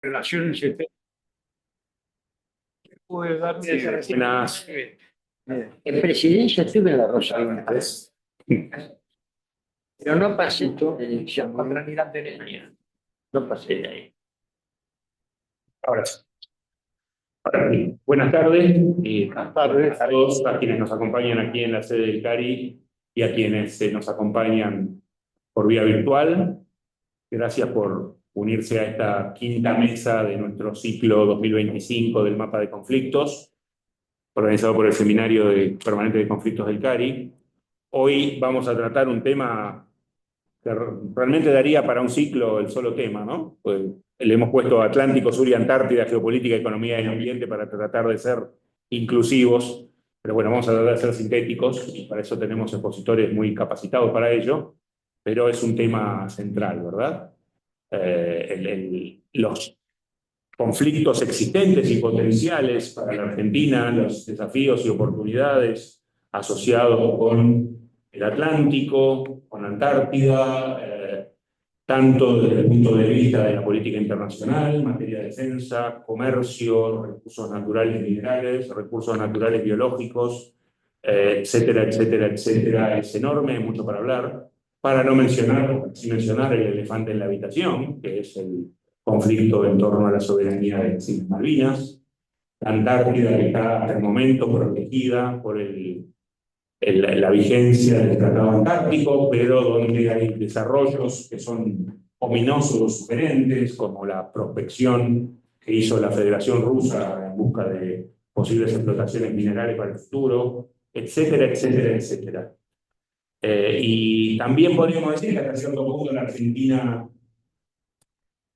Relaciones exteriores. Puede dar Buenas. En presidencia estuve en la Rosa una vez, pero no pasé de elección contra Miranda de Leña. No pasé de ahí. Ahora sí. Ahora sí. Buenas tardes. Buenas tardes. A todos, a quienes nos acompañan aquí en la sede del CARI y a quienes nos acompañan por vía virtual. Gracias por unirse a esta quinta mesa de nuestro ciclo 2025 del mapa de conflictos, organizado por el Seminario Permanente de Conflictos del CARI. Hoy vamos a tratar un tema que realmente daría para un ciclo el solo tema, ¿no? Pues le hemos puesto Atlántico, Sur y Antártida, geopolítica, economía y ambiente para tratar de ser inclusivos, pero bueno, vamos a tratar de ser sintéticos y para eso tenemos expositores muy capacitados para ello, pero es un tema central, ¿verdad? Los conflictos existentes y potenciales para la Argentina, los desafíos y oportunidades asociados con el Atlántico, con Antártida, tanto desde el punto de vista de la política internacional, materia de defensa, comercio, recursos naturales y minerales, recursos naturales biológicos, etcétera, etcétera, etcétera. Es enorme, hay mucho para hablar. Para no mencionar, sin mencionar el elefante en la habitación, que es el conflicto en torno a la soberanía de las Islas Malvinas. La Antártida, que está hasta el momento protegida por la vigencia del Tratado Antártico, pero donde hay desarrollos que son ominosos o sugerentes, como la prospección que hizo la Federación Rusa en busca de posibles explotaciones minerales para el futuro, etcétera, etcétera, etcétera. Y también podríamos decir que hasta cierto punto la Argentina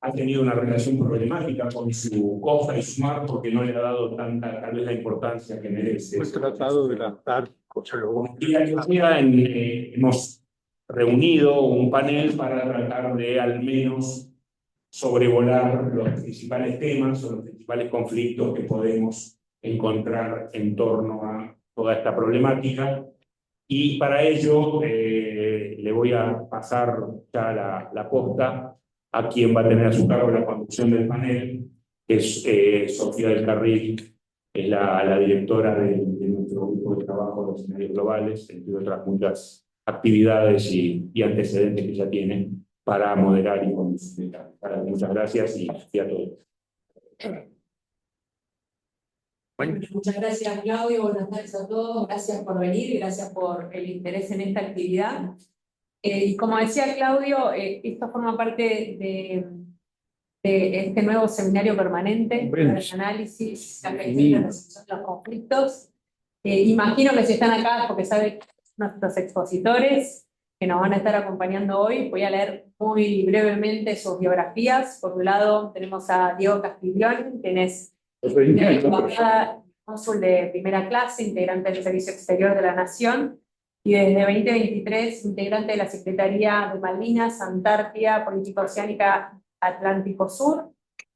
ha tenido una relación problemática con su costa y su mar porque no le ha dado tanta, tal vez, la importancia que merece. Fue tratado del Antártico. Y hemos reunido un panel para tratar de al menos sobrevolar los principales temas o los principales conflictos que podemos encontrar en torno a toda esta problemática. Y para ello le voy a pasar ya la posta a quien va a tener a su cargo la conducción del panel, que es Sofía del Carril, es la directora de nuestro grupo de trabajo de escenarios globales, entre otras muchas actividades y antecedentes que ya tiene para moderar y conducir. Muchas gracias y a todos. Bueno, muchas gracias, Claudio. Buenas tardes a todos. Gracias por venir y gracias por el interés en esta actividad. Y como decía Claudio, esto forma parte de este nuevo seminario permanente para el análisis, la gestión y la resolución de los conflictos. Imagino que si están acá porque saben nuestros expositores que nos van a estar acompañando hoy. Voy a leer muy brevemente sus biografías. Por un lado tenemos a Diego Castiglione, quien es cónsul de primera clase, integrante del Servicio Exterior de la Nación, y desde 2023 integrante de la Secretaría de Malvinas, Antártida, Política Oceánica, Atlántico Sur,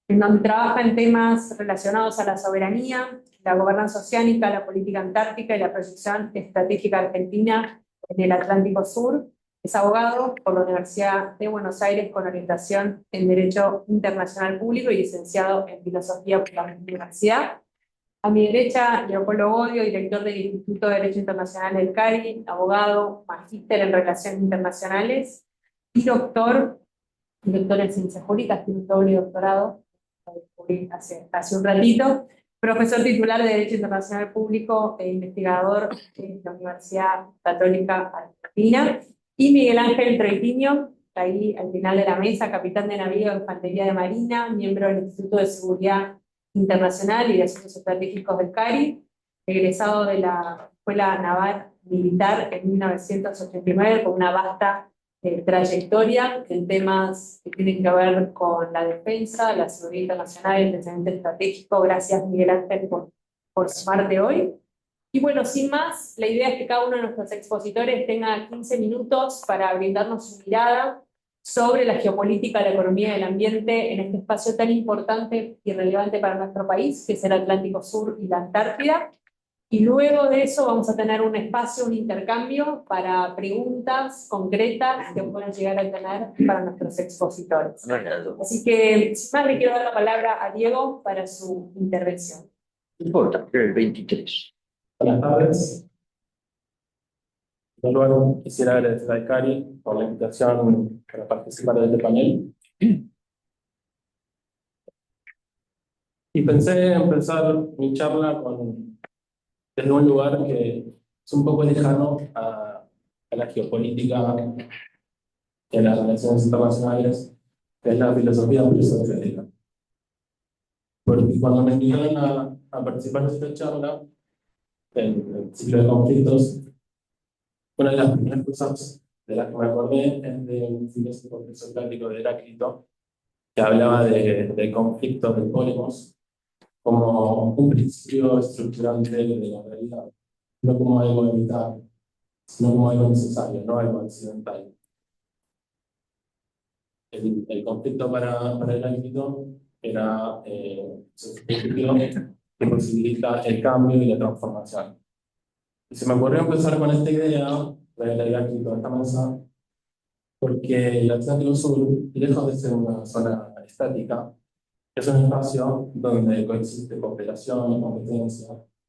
en donde trabaja en temas relacionados a la soberanía, la gobernanza oceánica, la política antártica y la proyección estratégica argentina en el Atlántico Sur. Es abogado por la Universidad de Buenos Aires con orientación en Derecho Internacional Público y licenciado en Filosofía por la Universidad. A mi derecha, Leopoldo Godio, director del Instituto de Derecho Internacional del CARI, abogado, magíster en Relaciones Internacionales y doctor en Ciencias Jurídicas, tiene un doble doctorado, hace un ratito, profesor titular de Derecho Internacional Público e investigador en la Universidad Católica Argentina, y Miguel Ángel Treitiño, ahí al final de la mesa, capitán de navío de Infantería de Marina, miembro del Instituto de Seguridad Internacional y de Asuntos Estratégicos del CARI, egresado de la Escuela Naval Militar en 1989 con una vasta trayectoria en temas que tienen que ver con la defensa, la seguridad internacional y el pensamiento estratégico. Gracias, Miguel Ángel, por sumarte hoy. Y bueno, sin más, la idea es que cada uno de nuestros expositores tenga 15 minutos para brindarnos su mirada sobre la geopolítica, la economía y el ambiente en este espacio tan importante y relevante para nuestro país, que es el Atlántico Sur y la Antártida. Y luego de eso vamos a tener un espacio, un intercambio para preguntas concretas que puedan llegar a tener para nuestros expositores. Así que, sin más, le quiero dar la palabra a Diego para su intervención. No importa, el 23. Buenas tardes. En primer lugar, quisiera agradecer a Cari por la invitación para participar de este panel. Y pensé empezar mi charla desde un lugar que es un poco lejano a la geopolítica y a las relaciones internacionales, que es la filosofía filosófica. Porque cuando me invitaron a participar en esta charla, en el ciclo de conflictos, una de las primeras cosas de las que me acordé es de un filósofo presocrático de Heráclito, que hablaba del conflicto del cosmos como un principio estructurante de la realidad, no como algo evitable, sino como algo necesario, no algo accidental. El conflicto para Heráclito era un principio que posibilita el cambio y la transformación. Y se me ocurrió empezar con esta idea de Heráclito de esta mesa, porque el Atlántico Sur, lejos de ser una zona estática, es un espacio donde coexiste cooperación, competencia,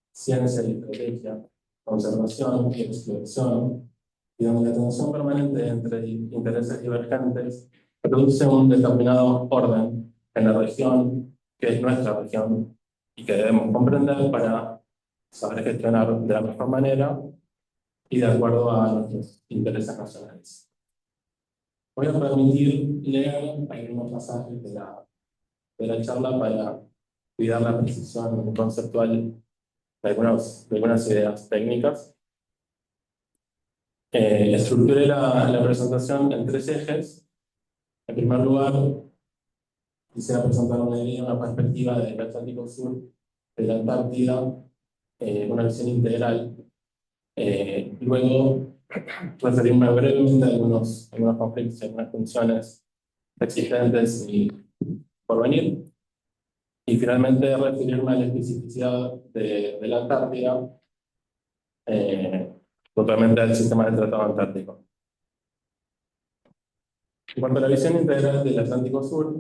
ciencia y estrategia, conservación y exploración, y donde la tensión permanente entre intereses divergentes produce un determinado orden en la región, que es nuestra región, y que debemos comprender para saber gestionar de la mejor manera y de acuerdo a nuestros intereses nacionales. Voy a permitir leer algunos pasajes de la charla para cuidar la precisión conceptual de algunas ideas técnicas. Estructuré la presentación en 3 ejes. En primer lugar, quisiera presentar una idea, una perspectiva del Atlántico Sur, de la Antártida, una visión integral. Luego, referirme brevemente a algunos conflictos y algunas tensiones existentes y por venir. Y finalmente, referirme a la especificidad de la Antártida, totalmente al sistema del Tratado Antártico. En cuanto a la visión integral del Atlántico Sur,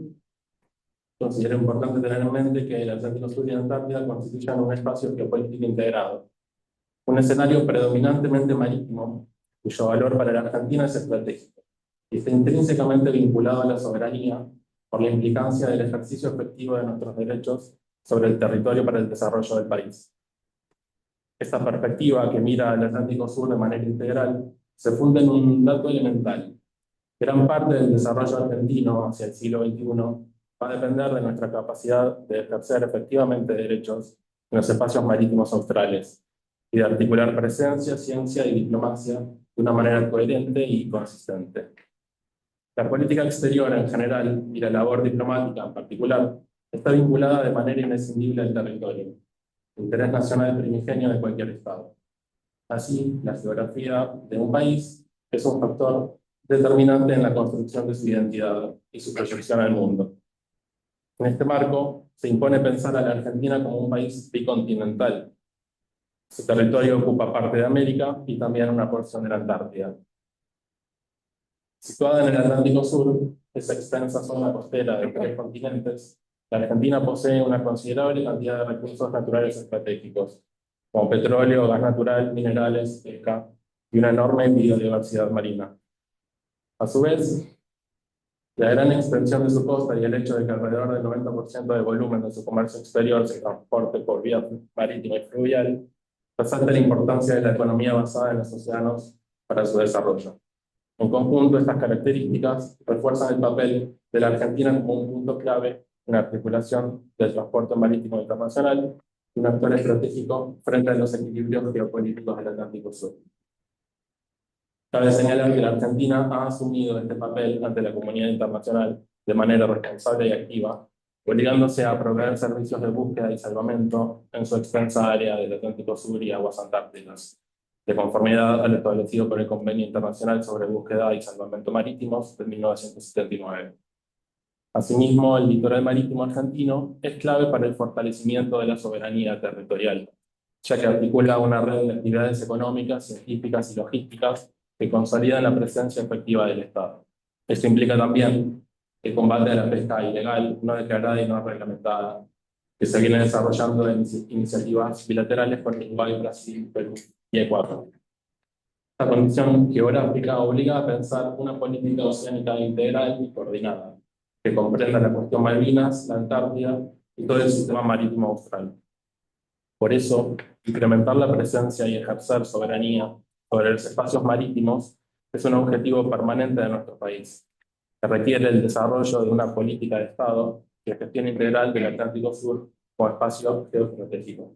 considero importante tener en mente que el Atlántico Sur y la Antártida constituyen un espacio geopolítico integrado, un escenario predominantemente marítimo, cuyo valor para la Argentina es estratégico, y está intrínsecamente vinculado a la soberanía por la implicancia del ejercicio efectivo de nuestros derechos sobre el territorio para el desarrollo del país. Esta perspectiva, que mira al Atlántico Sur de manera integral, se funda en un dato elemental. Gran parte del desarrollo argentino hacia el siglo XXI va a depender de nuestra capacidad de ejercer efectivamente derechos en los espacios marítimos australes y de articular presencia, ciencia y diplomacia de una manera coherente y consistente. La política exterior en general y la labor diplomática en particular está vinculada de manera imprescindible al territorio, el interés nacional primigenio de cualquier Estado. Así, la geografía de un país es un factor determinante en la construcción de su identidad y su proyección al mundo. En este marco, se impone pensar a la Argentina como un país bicontinental. Su territorio ocupa parte de América y también una porción de la Antártida. Situada en el Atlántico Sur, esa extensa zona costera de 3 continentes, la Argentina posee una considerable cantidad de recursos naturales estratégicos, como petróleo, gas natural, minerales, pesca y una enorme biodiversidad marina. A su vez, la gran extensión de su costa y el hecho de que alrededor del 90% del volumen de su comercio exterior se transporte por vía marítima y fluvial, resalta la importancia de la economía basada en los océanos para su desarrollo. En conjunto, estas características refuerzan el papel de la Argentina como un punto clave en la articulación del transporte marítimo internacional y un actor estratégico frente a los equilibrios geopolíticos del Atlántico Sur. Cabe señalar que la Argentina ha asumido este papel ante la comunidad internacional de manera responsable y activa, obligándose a proveer servicios de búsqueda y salvamento en su extensa área del Atlántico Sur y aguas antárticas, de conformidad a lo establecido por el Convenio Internacional sobre Búsqueda y Salvamento Marítimos de 1979. Asimismo, el litoral marítimo argentino es clave para el fortalecimiento de la soberanía territorial, ya que articula una red de actividades económicas, científicas y logísticas que consolidan la presencia efectiva del Estado. Esto implica también el combate a la pesca ilegal, no declarada y no reglamentada, que se viene desarrollando en iniciativas bilaterales con Uruguay, Brasil, Perú y Ecuador. Esta condición geográfica obliga a pensar una política oceánica integral y coordinada, que comprenda la cuestión Malvinas, la Antártida y todo el sistema marítimo austral. Por eso, incrementar la presencia y ejercer soberanía sobre los espacios marítimos es un objetivo permanente de nuestro país, que requiere el desarrollo de una política de Estado y la gestión integral del Atlántico Sur como espacio geoestratégico.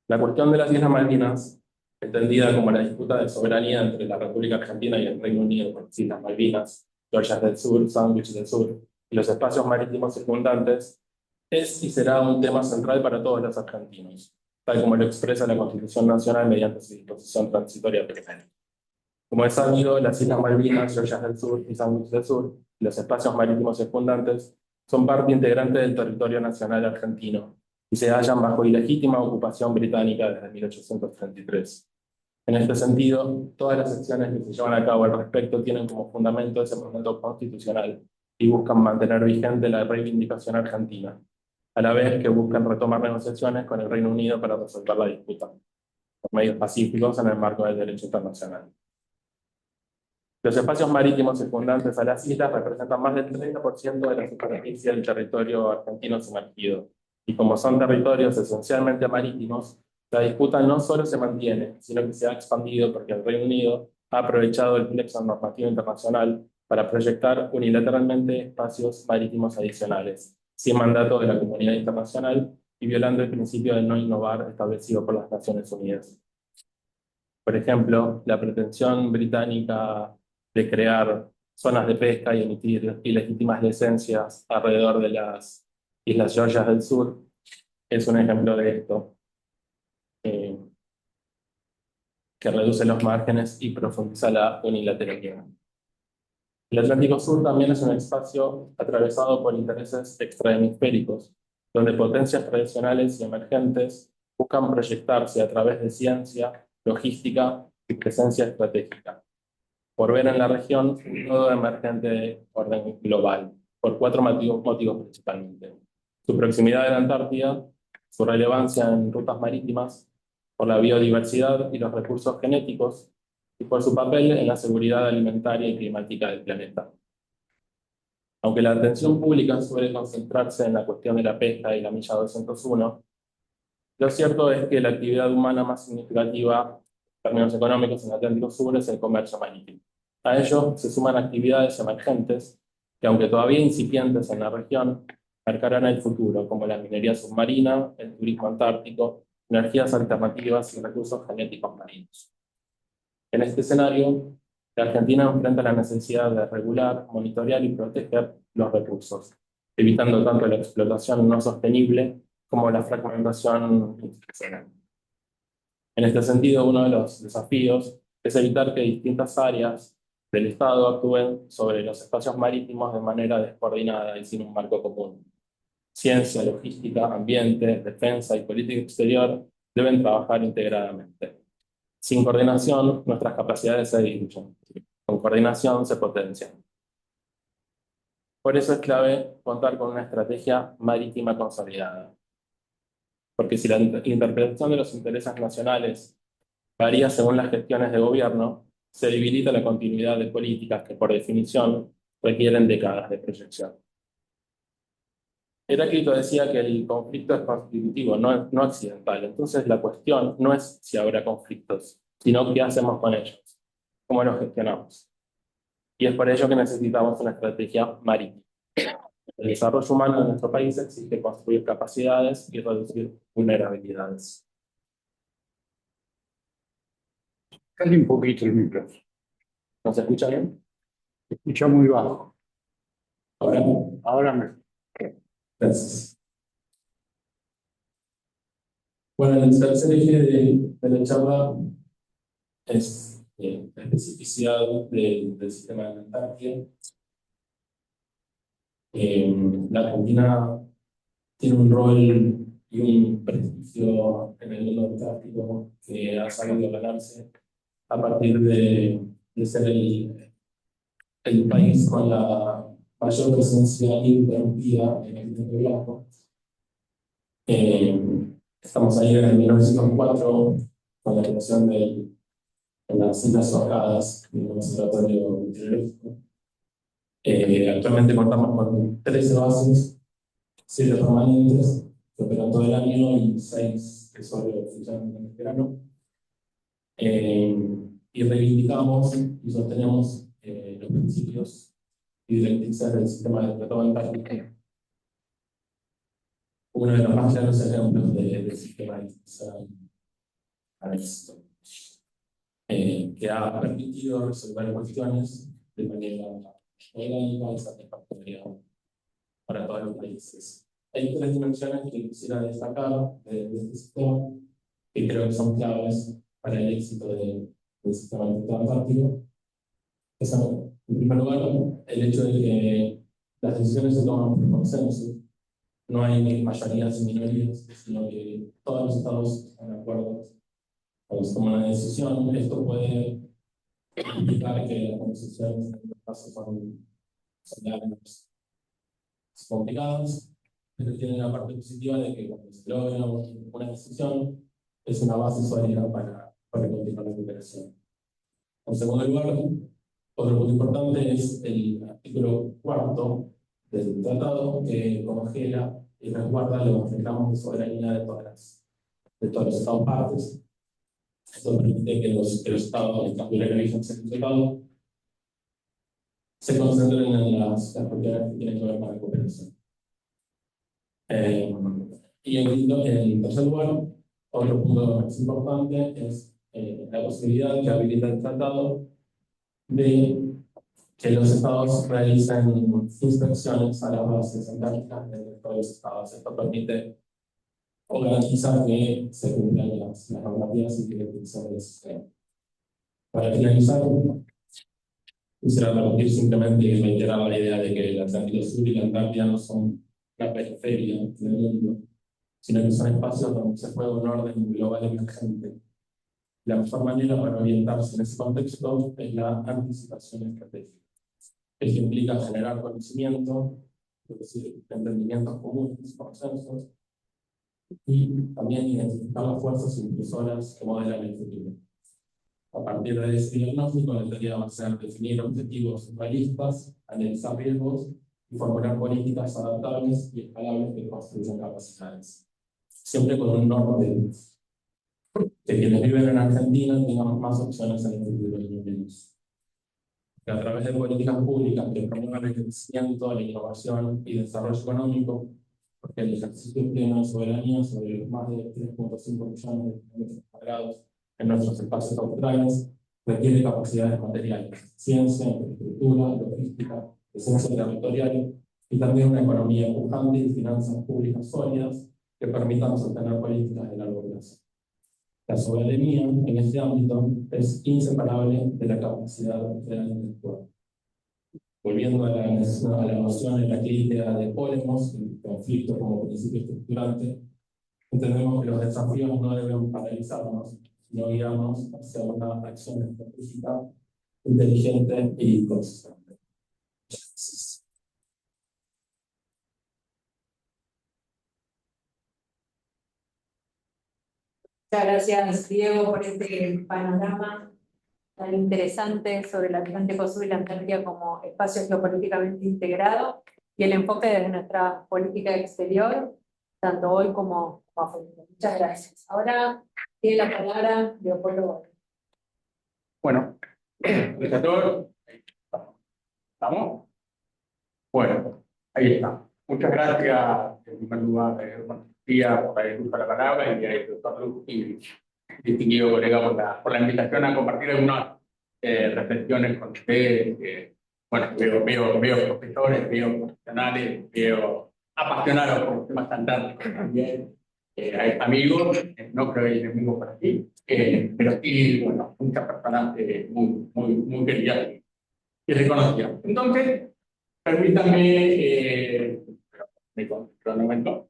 La cuestión de las Islas Malvinas, entendida como la disputa de soberanía entre la República Argentina y el Reino Unido por las Islas Malvinas, Georgias del Sur, Sandwich del Sur y los espacios marítimos circundantes, es y será un tema central para todos los argentinos, tal como lo expresa la Constitución Nacional mediante su disposición transitoria primera. Como es sabido, las Islas Malvinas, Georgias del Sur y Sandwich del Sur y los espacios marítimos circundantes son parte integrante del territorio nacional argentino y se hallan bajo ilegítima ocupación británica desde 1833. En este sentido, todas las acciones que se llevan a cabo al respecto tienen como fundamento ese mandato constitucional y buscan mantener vigente la reivindicación argentina, a la vez que buscan retomar negociaciones con el Reino Unido para resolver la disputa, por medios pacíficos en el marco del derecho internacional. Los espacios marítimos circundantes a las islas representan más del 30% de la superficie del territorio argentino sumergido, y como son territorios esencialmente marítimos, la disputa no solo se mantiene, sino que se ha expandido porque el Reino Unido ha aprovechado el plexo normativo internacional para proyectar unilateralmente espacios marítimos adicionales, sin mandato de la comunidad internacional y violando el principio de no innovar establecido por las Naciones Unidas. Por ejemplo, la pretensión británica de crear zonas de pesca y emitir ilegítimas licencias alrededor de las Islas Georgias del Sur es un ejemplo de esto, que reduce los márgenes y profundiza la unilateralidad. El Atlántico Sur también es un espacio atravesado por intereses extrahemisféricos, donde potencias tradicionales y emergentes buscan proyectarse a través de ciencia, logística y presencia estratégica, por ver en la región un nodo emergente de orden global, por 4 motivos principalmente: su proximidad de la Antártida, su relevancia en rutas marítimas, por la biodiversidad y los recursos genéticos, y por su papel en la seguridad alimentaria y climática del planeta. Aunque la atención pública suele concentrarse en la cuestión de la pesca y la milla 201, lo cierto es que la actividad humana más significativa en términos económicos en el Atlántico Sur es el comercio marítimo. A ello se suman actividades emergentes que, aunque todavía incipientes en la región, marcarán el futuro, como la minería submarina, el turismo antártico, energías alternativas y recursos genéticos marinos. En este escenario, la Argentina enfrenta la necesidad de regular, monitorear y proteger los recursos, evitando tanto la explotación no sostenible como la fragmentación institucional. En este sentido, uno de los desafíos es evitar que distintas áreas del Estado actúen sobre los espacios marítimos de manera descoordinada y sin un marco común. Ciencia, logística, ambiente, defensa y política exterior deben trabajar integradamente. Sin coordinación, nuestras capacidades se diluyen. Con coordinación se potencian. Por eso es clave contar con una estrategia marítima consolidada. Porque si la interpretación de los intereses nacionales varía según las gestiones de gobierno, se debilita la continuidad de políticas que, por definición, requieren décadas de proyección. Heráclito decía que el conflicto es constitutivo, no accidental. Entonces la cuestión no es si habrá conflictos, sino qué hacemos con ellos, cómo los gestionamos. Y es por ello que necesitamos una estrategia marítima. El desarrollo humano de nuestro país exige construir capacidades y reducir vulnerabilidades. Casi un poquito el micrófono. ¿No se escucha bien? Se escucha muy bajo. Ahora. Ahora mejor. Gracias. Bueno, el tercer eje de la charla es la especificidad del sistema de la Antártida. La Argentina tiene un rol y un prestigio en el mundo antártico que ha sabido ganarse a partir de ser el país con la mayor presencia interrumpida en el continente blanco. Estamos ahí en el 1904 con la creación de las Islas Orcadas del Observatorio Meteorológico. Actualmente contamos con 13 bases, 7 permanentes que operan todo el año y 6 que solo funcionan en el verano. Y reivindicamos y sostenemos los principios y directrices del sistema de tratado antártico. Uno de los más claros ejemplos del sistema de éxito, que ha permitido resolver cuestiones de manera orgánica y satisfactoria para todos los países. Hay 3 dimensiones que quisiera destacar de este sistema, que creo que son claves para el éxito del sistema de tratado antártico. En primer lugar, el hecho de que las decisiones se toman por consenso. No hay mayorías y minorías, sino que todos los estados están de acuerdo cuando se toma una decisión. Esto puede implicar que las conversaciones en este caso son largas, complicadas, pero tiene la parte positiva de que cuando se logra una decisión es una base sólida para continuar la cooperación. En segundo lugar, otro punto importante es el artículo 4 del tratado, que congela y resguarda los reclamos de soberanía de todos los estados partes. Esto permite que los estados, en cambio de la vigencia del tratado, se concentren en las cuestiones que tienen que ver con la cooperación. Y en tercer lugar, otro punto más importante es la posibilidad que habilita el tratado de que los estados realicen inspecciones a las bases antárticas de todos los estados. Esto permite o garantiza que se cumplan las normativas y directrices del sistema. Para finalizar, quisiera repetir simplemente y reiterar la idea de que el Atlántico Sur y la Antártida no son la periferia del mundo, sino que son espacios donde se juega un orden global emergente. La mejor manera para orientarse en ese contexto es la anticipación estratégica. Esto implica generar conocimiento, es decir, entendimientos comunes, consensos, y también identificar las fuerzas impulsoras que modelan el futuro. A partir de ese diagnóstico, la tarea va a ser definir objetivos realistas, analizar riesgos y formular políticas adaptables y escalables que construyan capacidades. Siempre con un norte que quienes viven en Argentina tengan más opciones en el futuro y no menos. Que a través de políticas públicas que promuevan el crecimiento, la innovación y desarrollo económico, porque el ejercicio pleno de soberanía sobre los más de 3.5 millones de kilómetros cuadrados en nuestros espacios australes requiere capacidades materiales, ciencia, infraestructura, logística, presencia territorial y también una economía pujante y finanzas públicas sólidas que permitan sostener políticas de largo plazo. La soberanía en este ámbito es inseparable de la capacidad real intelectual. Volviendo a la noción en la crítica de Polemos, el conflicto como principio estructurante, entendemos que los desafíos no deben paralizarnos, sino guiarnos hacia una acción estratégica, inteligente y consistente. Muchas gracias, Diego, por este panorama tan interesante sobre el Atlántico Sur y la Antártida como espacio geopolíticamente integrado y el enfoque de nuestra política exterior, tanto hoy como a futuro. Muchas gracias. Ahora tiene la palabra Leopoldo. Bueno, gracias a todos. ¿Estamos? Bueno, ahí está. Muchas gracias, en primer lugar, por el uso de la palabra y al doctor Luz y distinguido colega por la invitación a compartir algunas reflexiones con ustedes. Bueno, veo profesores, veo profesionales, veo apasionados por los temas antárticos también. Hay amigos, no creo que hay enemigos por aquí, pero sí, bueno, muchas personas muy queridas y reconocidas. Entonces, Permítanme, cronómetro,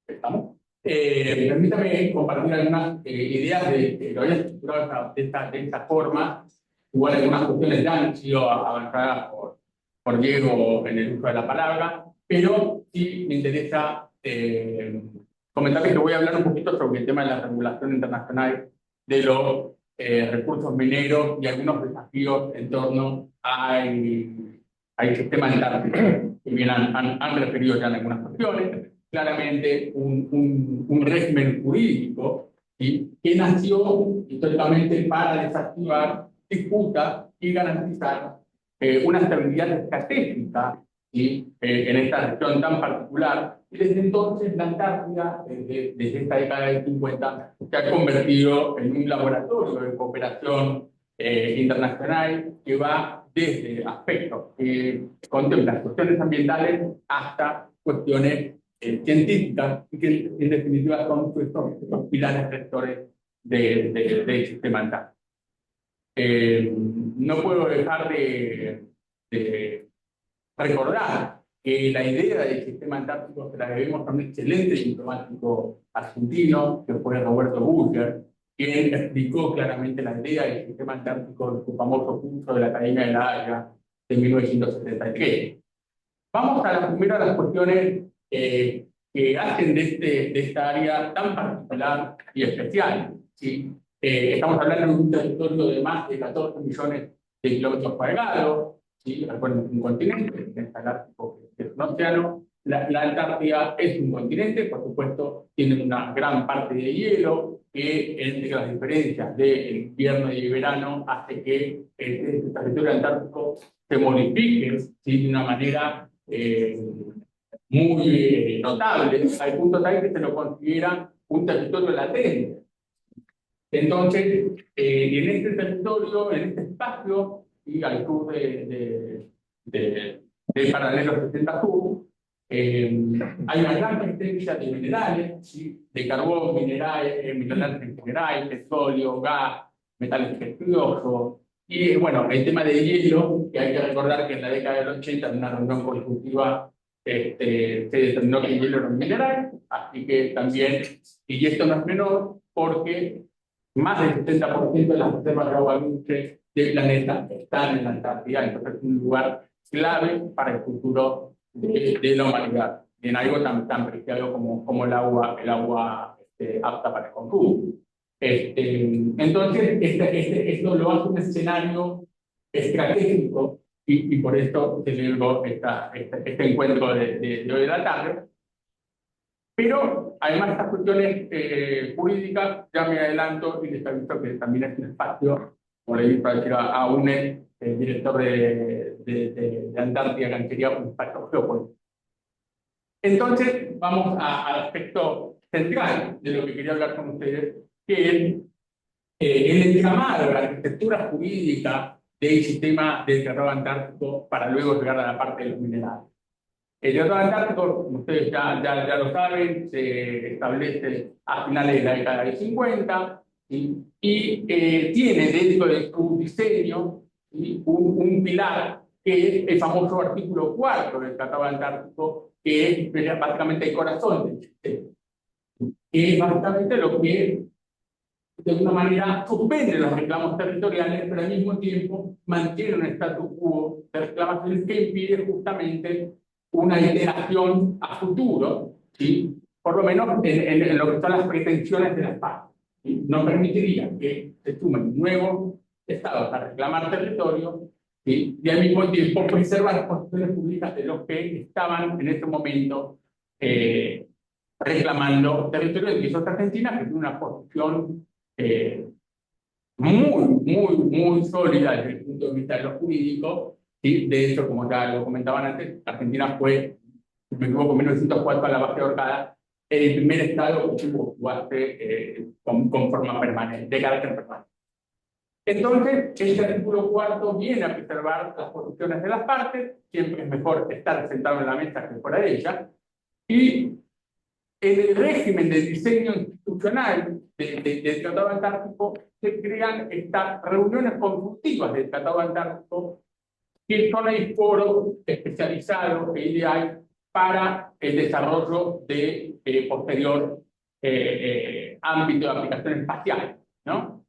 estamos. Permítame compartir algunas ideas de lo había estructurado de esta forma. Igual algunas cuestiones ya han sido avanzadas por Diego en el uso de la palabra, pero sí me interesa comentarles que voy a hablar un poquito sobre el tema de la regulación internacional de los recursos mineros y algunos desafíos en torno al sistema antártico, que bien han referido ya en algunas cuestiones. Claramente un régimen jurídico, ¿sí?, que nació históricamente para desactivar disputas y garantizar una estabilidad estratégica, ¿sí?, en esta región tan particular. Y desde entonces la Antártida, desde esta década del 50, se ha convertido en un laboratorio de cooperación internacional que va desde aspectos que contemplan cuestiones ambientales hasta cuestiones científicas, y que en definitiva son estos pilares rectores del sistema antártico. No puedo dejar de recordar que la idea del sistema antártico se la debemos a un excelente diplomático argentino, que fue Roberto Burger, quien explicó claramente la idea del sistema antártico en su famoso curso de la Academia de La Haya de 1973. Vamos a primero a las cuestiones que hacen de esta área tan particular y especial, ¿sí? Estamos hablando de un territorio de más de 14 millones de kilómetros cuadrados, ¿sí? Bueno, un continente, el Ártico, que es un océano. La Antártida es un continente, por supuesto, tiene una gran parte de hielo, que entre las diferencias del invierno y el verano hace que el territorio antártico se modifique, ¿sí?, de una manera muy notable, al punto tal que se lo considera un territorio latente. Entonces, en este territorio, en este espacio, y al sur del paralelo 60 Sur, hay una gran presencia de minerales, ¿sí?, de carbón, minerales en general, petróleo, gas, metales preciosos. Y bueno, el tema de hielo, que hay que recordar que en la década del 80, en una reunión consultiva, se determinó que el hielo era un mineral, así que también, y esto no es menor, porque más del 70% de las reservas de agua dulce del planeta están en la Antártida, entonces es un lugar clave para el futuro de la humanidad, en algo tan preciado como el agua apta para el consumo. Entonces, esto lo hace un escenario estratégico, y por esto celebro este encuentro de hoy de la tarde. Pero además estas cuestiones jurídicas, ya me adelanto y les aviso que también es un espacio, como le dije a UNED, el director de Antártida, Canchería, un espacio geopolítico. Entonces, vamos al aspecto central de lo que quería hablar con ustedes, que es el entramado de la arquitectura jurídica del sistema del Tratado Antártico para luego llegar a la parte de los minerales. El Tratado Antártico, como ustedes ya lo saben, se establece a finales de la década del 50, ¿sí?, y tiene dentro de su diseño, ¿sí?, un pilar que es el famoso artículo 4 del Tratado Antártico, que es básicamente el corazón del sistema. Que es básicamente lo que, de alguna manera, suspende los reclamos territoriales, pero al mismo tiempo mantiene un status quo de reclamaciones que impide justamente una iteración a futuro, ¿sí?, por lo menos en lo que son las pretensiones de las partes, ¿sí? No permitiría que se sumen nuevos estados a reclamar territorio, ¿sí?, y al mismo tiempo preservar las posiciones públicas de los que estaban en ese momento reclamando territorio, que es Argentina, que tiene una posición muy sólida desde el punto de vista de lo jurídico. ¿Sí? De hecho, como ya lo comentaban antes, Argentina fue, si me equivoco, en 1904 a la base ahorcada, el primer estado que tuvo su base con forma permanente, de carácter permanente. Entonces, este artículo 4 viene a preservar las posiciones de las partes, siempre es mejor estar sentado en la mesa que fuera de ella, y en el régimen de diseño institucional del Tratado Antártico se crean estas reuniones consultivas del Tratado Antártico, que son el foro especializado e ideal para el desarrollo de posterior ámbito de aplicación espacial, ¿no?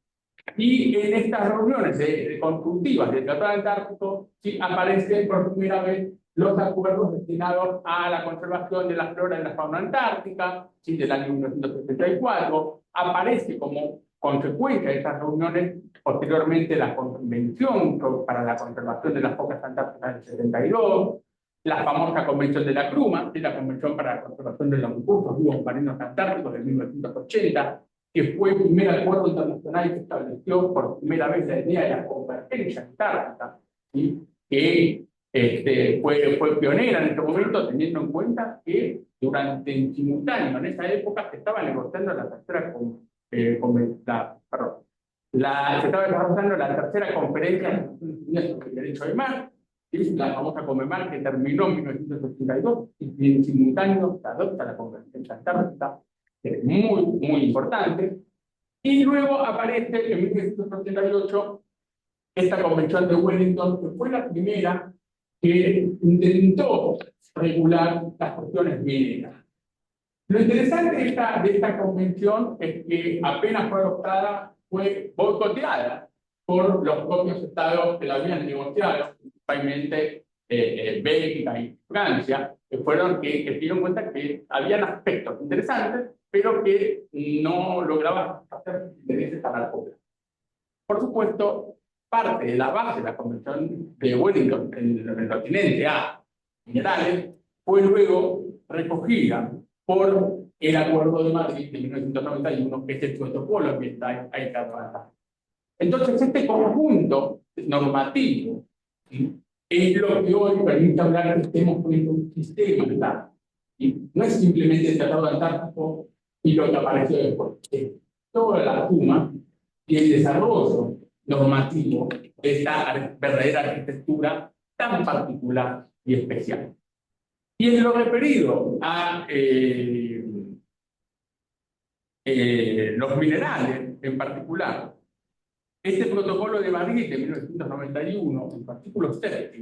Y en estas reuniones consultivas del Tratado Antártico, sí, aparecen por primera vez los acuerdos destinados a la conservación de la flora y la fauna antártica, ¿sí? Del año 1974. Aparece como consecuencia de estas reuniones posteriormente la Convención para la Conservación de las Focas Antárticas del 72, la famosa Convención de la Cruma, ¿sí? La Convención para la Conservación de los recursos vivos marinos antárticos de 1980, que fue el primer acuerdo internacional que estableció por primera vez la idea de la convergencia antártica, ¿sí? Que fue pionera en este momento, teniendo en cuenta que durante en simultáneo, en esa época, se estaba negociando la tercera conferencia sobre el derecho del mar, la famosa CONMEMAR, que terminó en 1982, y en simultáneo se adopta la conferencia antártica, que es muy importante. Y luego aparece en 1988 esta convención de Wellington, que fue la primera que intentó regular las cuestiones mineras. Lo interesante de esta convención es que apenas fue adoptada, fue boicoteada por los propios estados que la habían negociado, principalmente Bélgica y Francia, que fueron que se dieron cuenta que habían aspectos interesantes, pero que no lograban hacer intereses para la población. Por supuesto, parte de la base de la Convención de Wellington en el continente a minerales fue luego recogida por el Acuerdo de Madrid de 1991, que es el protocolo ambiental ahí está. Entonces, este conjunto normativo, ¿sí?, es lo que hoy permite hablar que estemos poniendo un sistema antártico. Y no es simplemente el Tratado Antártico y lo que apareció después. Es toda la suma y el desarrollo normativo de esta verdadera arquitectura tan particular y especial. Y en lo referido a los minerales en particular, este protocolo de Madrid de 1991, en su artículo 7,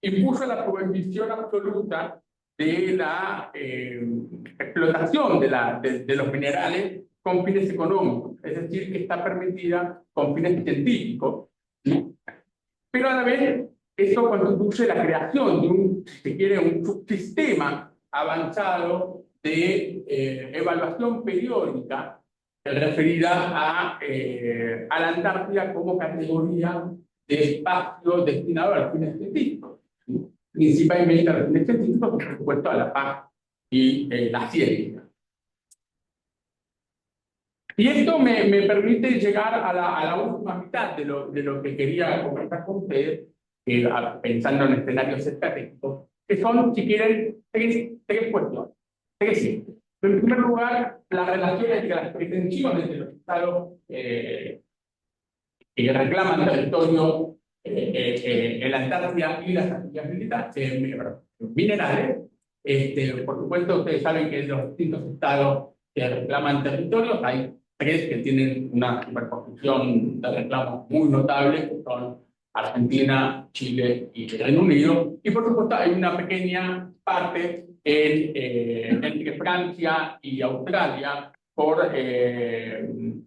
impuso la prohibición absoluta de la explotación de los minerales con fines económicos, es decir, que está permitida con fines científicos, ¿sí? Pero a la vez eso constituye la creación de un, si se quiere, un subsistema avanzado de evaluación periódica referida a la Antártida como categoría de espacio destinado a los fines científicos, ¿sí? Principalmente a los fines científicos, por supuesto a la paz y la ciencia. Y esto me permite llegar a la última mitad de lo que quería comentar con ustedes, pensando en escenarios estratégicos, que son, si quieren, tres cuestiones, tres simples. En primer lugar, la relación entre las pretensiones de los estados que reclaman territorio en la Antártida y las actividades minerales. Por supuesto, ustedes saben que en los distintos estados que reclaman territorios hay tres que tienen una superposición de reclamos muy notable, que son Argentina, Chile y Reino Unido. Y por supuesto hay una pequeña parte entre Francia y Australia por un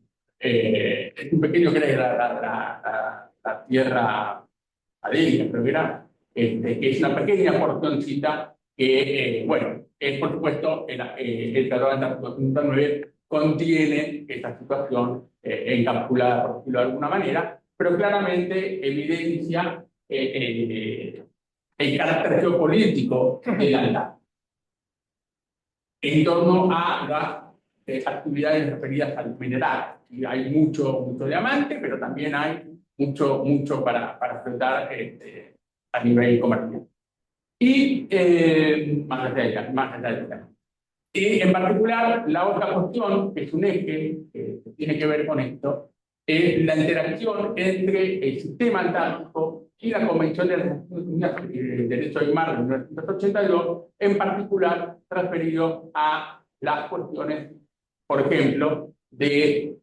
pequeño, que es la tierra adélica, creo que era, que es una pequeña porcioncita que, bueno, es por supuesto el Tratado Antártico de 1909 contiene esta situación encapsulada, por decirlo de alguna manera, pero claramente evidencia el carácter geopolítico de la Antártida en torno a las actividades referidas al mineral. Y hay mucho diamante, pero también hay mucho para explotar a nivel comercial. Y más allá del tema. Y en particular, la otra cuestión, que es un eje que tiene que ver con esto, es la interacción entre el sistema antártico y la Convención de las Naciones Unidas del Derecho del Mar de 1982, en particular referido a las cuestiones, por ejemplo, de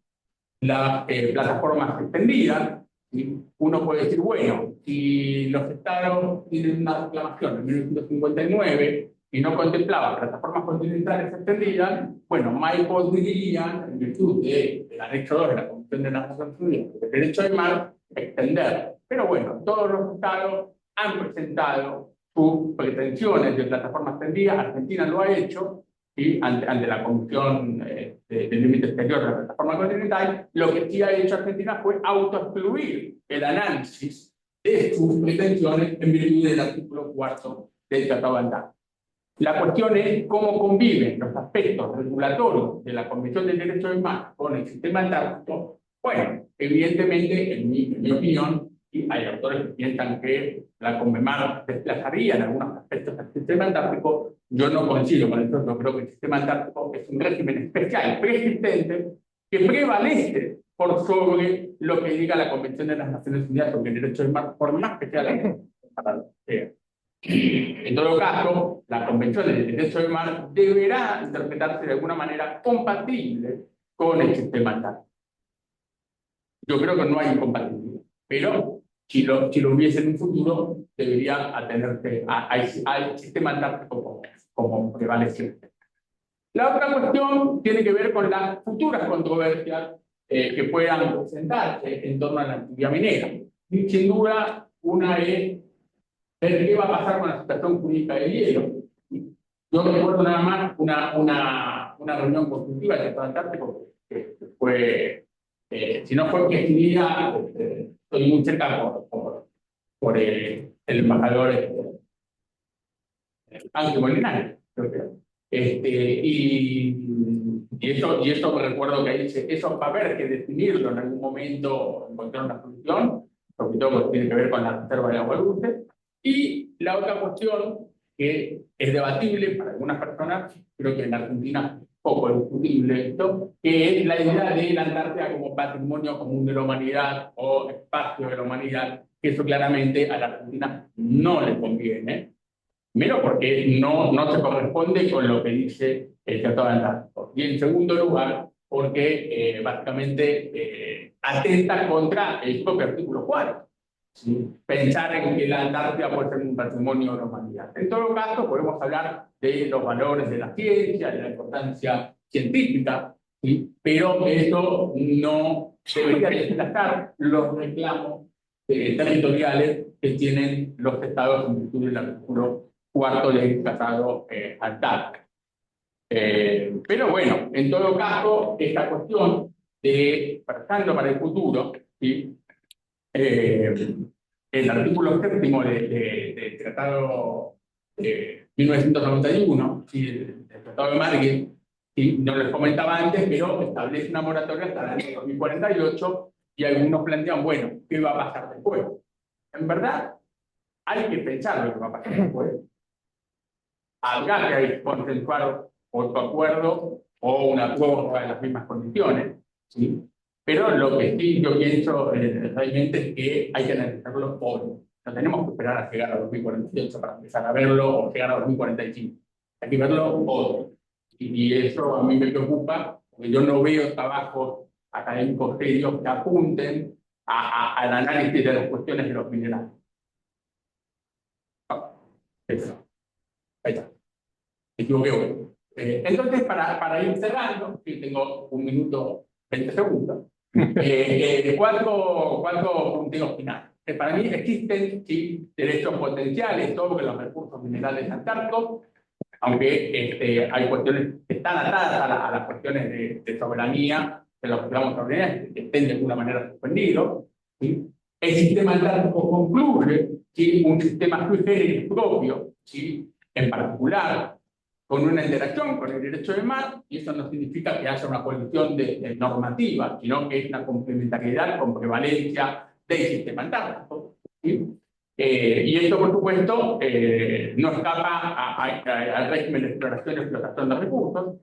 las plataformas extendidas, ¿sí? Uno puede decir, bueno, si los estados tienen una reclamación en 1959 y no contemplaba plataformas continentales extendidas, bueno, mal podrían, en virtud del anexo 2 de la Convención de las Naciones Unidas del Derecho del Mar, extender. Pero bueno, todos los estados han presentado sus pretensiones de plataforma extendida. Argentina lo ha hecho, ¿sí? Ante la Comisión de Límite Exterior de la Plataforma Continental. Lo que sí ha hecho Argentina fue autoexcluir el análisis de sus pretensiones en virtud del artículo 4 del Tratado de Antártida. La cuestión es cómo conviven los aspectos regulatorios de la Convención del Derecho del Mar con el sistema antártico. Bueno, evidentemente, en mi opinión, y hay autores que piensan que la CONMEMAR desplazaría en algunos aspectos del sistema antártico. Yo no coincido con eso. Yo creo que el sistema antártico es un régimen especial, preexistente, que prevalece por sobre lo que diga la Convención de las Naciones Unidas sobre el Derecho del Mar, por más que sea la sea. En todo caso, la Convención del Derecho del Mar deberá interpretarse de alguna manera compatible con el sistema antártico. Yo creo que no hay incompatibilidad, pero si lo hubiese en un futuro, debería atenerse al sistema antártico como prevaleciente. La otra cuestión tiene que ver con las futuras controversias que puedan presentarse en torno a la actividad minera. Y sin duda, una es ver qué va a pasar con la situación jurídica del hielo. Yo recuerdo nada más una reunión consultiva del Tratado Antártico que fue, si no fue presidida, estoy muy cerca por el embajador Ángel Molinari, creo que. Y esto me recuerdo que ahí dice, eso va a haber que definirlo en algún momento, encontrar una solución, sobre todo porque tiene que ver con la reserva de agua dulce. Y la otra cuestión, que es debatible para algunas personas, creo que en Argentina es poco discutible esto, que es la idea de la Antártida como patrimonio común de la humanidad o espacio de la humanidad, que eso claramente a la Argentina no le conviene, primero porque no se corresponde con lo que dice el Tratado de Antártico. Y en segundo lugar, porque básicamente atenta contra el propio artículo 4. ¿Sí? Pensar en que la Antártida puede ser un patrimonio de la humanidad. En todo caso, podemos hablar de los valores de la ciencia, de la importancia científica, ¿sí? Pero eso no debería desplazar los reclamos territoriales que tienen los estados en virtud del artículo 4 del Tratado Antártico. Pero bueno, en todo caso, esta cuestión de, pensando para el futuro, ¿sí? El artículo 7º del Tratado de 1991, ¿sí? del Tratado de Margate, ¿sí? No les comentaba antes, pero establece una moratoria hasta el año 2048 y algunos plantean, bueno, ¿qué va a pasar después? En verdad, hay que pensar lo que va a pasar después. Habrá que consensuar otro acuerdo o una prórroga en las mismas condiciones, ¿sí? Pero lo que sí yo pienso realmente es que hay que analizarlo hoy. No tenemos que esperar a llegar a 2048 para empezar a verlo o llegar a 2045. Hay que verlo hoy. Y eso a mí me preocupa, porque yo no veo trabajos académicos serios que apunten al análisis de las cuestiones de los minerales. Eso. Ahí está. Me equivoqué hoy. Entonces, para ir cerrando, que tengo 1 minuto 20 segundos, cuatro punteos finales. Para mí existen, sí, derechos potenciales sobre los recursos minerales antárticos, aunque hay cuestiones que están atadas a las cuestiones de soberanía, de los reclamos soberanos, que estén de alguna manera suspendidos, ¿sí? El sistema antártico concluye, ¿sí? Un sistema sui generis propio, ¿sí? En particular, con una interacción con el derecho del mar, y eso no significa que haya una colisión de normativa, sino que es una complementariedad con prevalencia del sistema antártico, ¿sí? Y esto, por supuesto, no escapa al régimen de exploración y explotación de recursos.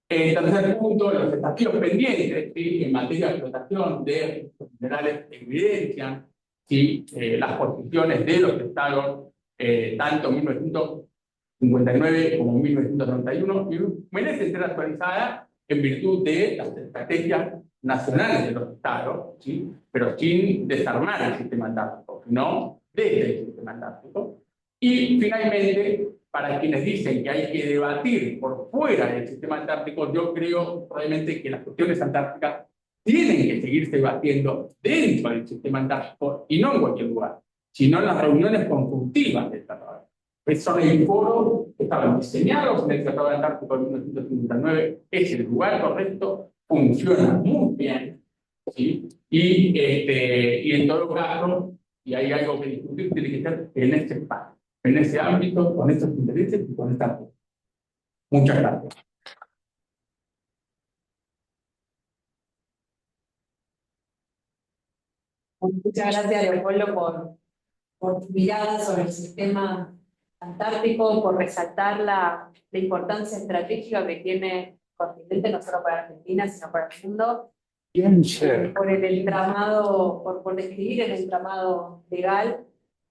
En tercer punto, los desafíos pendientes, ¿sí? En materia de explotación de recursos minerales evidencian, ¿sí? Las posiciones de los estados, tanto en 1959 como en 1991, y merece ser actualizada en virtud de las estrategias nacionales de los estados, ¿sí? Pero sin desarmar el sistema antártico, sino desde el sistema antártico. Y finalmente, para quienes dicen que hay que debatir por fuera del sistema antártico, yo creo probablemente que las cuestiones antárticas tienen que seguirse debatiendo dentro del sistema antártico y no en cualquier lugar, sino en las reuniones consultivas del tratado. Son el foro que estaban diseñados en el Tratado Antártico de 1959, es el lugar correcto, funciona muy bien, ¿sí? Y en todo caso, y hay algo que discutir, tiene que ser en este espacio, en ese ámbito, con estos intereses y con esta. Muchas gracias. Muchas gracias, Leopoldo, por tu mirada sobre el sistema antártico, por resaltar la importancia estratégica que tiene el continente, no solo para Argentina, sino para el mundo, por el entramado, por describir el entramado legal,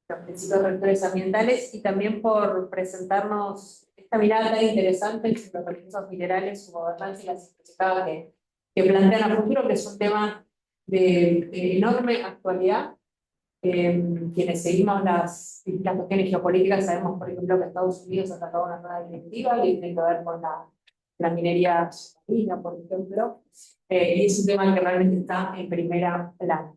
los principios rectores ambientales, y también por presentarnos esta mirada tan interesante sobre los recursos minerales, su gobernanza y la simplificada que plantean a futuro, que es un tema de enorme actualidad. Quienes seguimos las cuestiones geopolíticas sabemos, por ejemplo, que Estados Unidos ha tratado una nueva directiva que tiene que ver con la minería submarina, por ejemplo, y es un tema que realmente está en primera plana.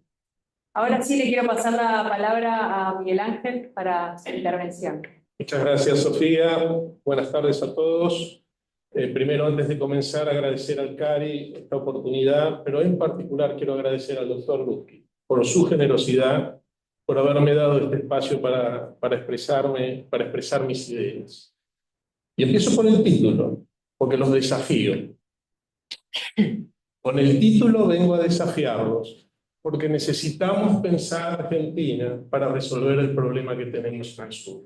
Ahora sí le quiero pasar la palabra a Miguel Ángel para su intervención. Muchas gracias, Sofía. Buenas tardes a todos. Primero, antes de comenzar, agradecer al CARI esta oportunidad, pero en particular quiero agradecer al doctor Lutfi por su generosidad, por haberme dado este espacio para expresar mis ideas. Y empiezo con el título, porque los desafío. Con el título vengo a desafiarlos, porque necesitamos pensar Argentina para resolver el problema que tenemos en el sur.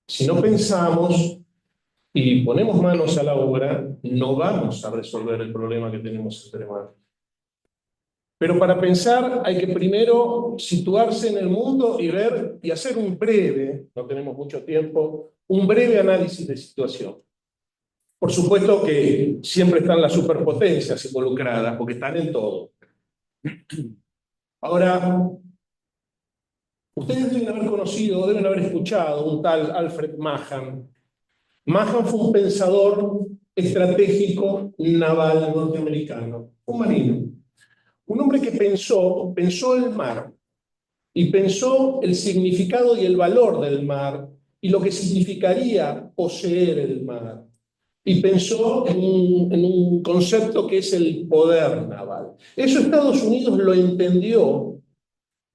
Si no pensamos y ponemos manos a la obra, no vamos a resolver el problema que tenemos entre manos. Pero para pensar hay que primero situarse en el mundo y ver y hacer un breve, no tenemos mucho tiempo, un breve análisis de situación. Por supuesto que siempre están las superpotencias involucradas, porque están en todo. Ahora, ustedes deben haber conocido, deben haber escuchado un tal Alfred Mahan. Mahan fue un pensador estratégico naval norteamericano, un marino. Un hombre que pensó el mar y pensó el significado y el valor del mar y lo que significaría poseer el mar. Y pensó en un concepto que es el poder naval. Eso Estados Unidos lo entendió,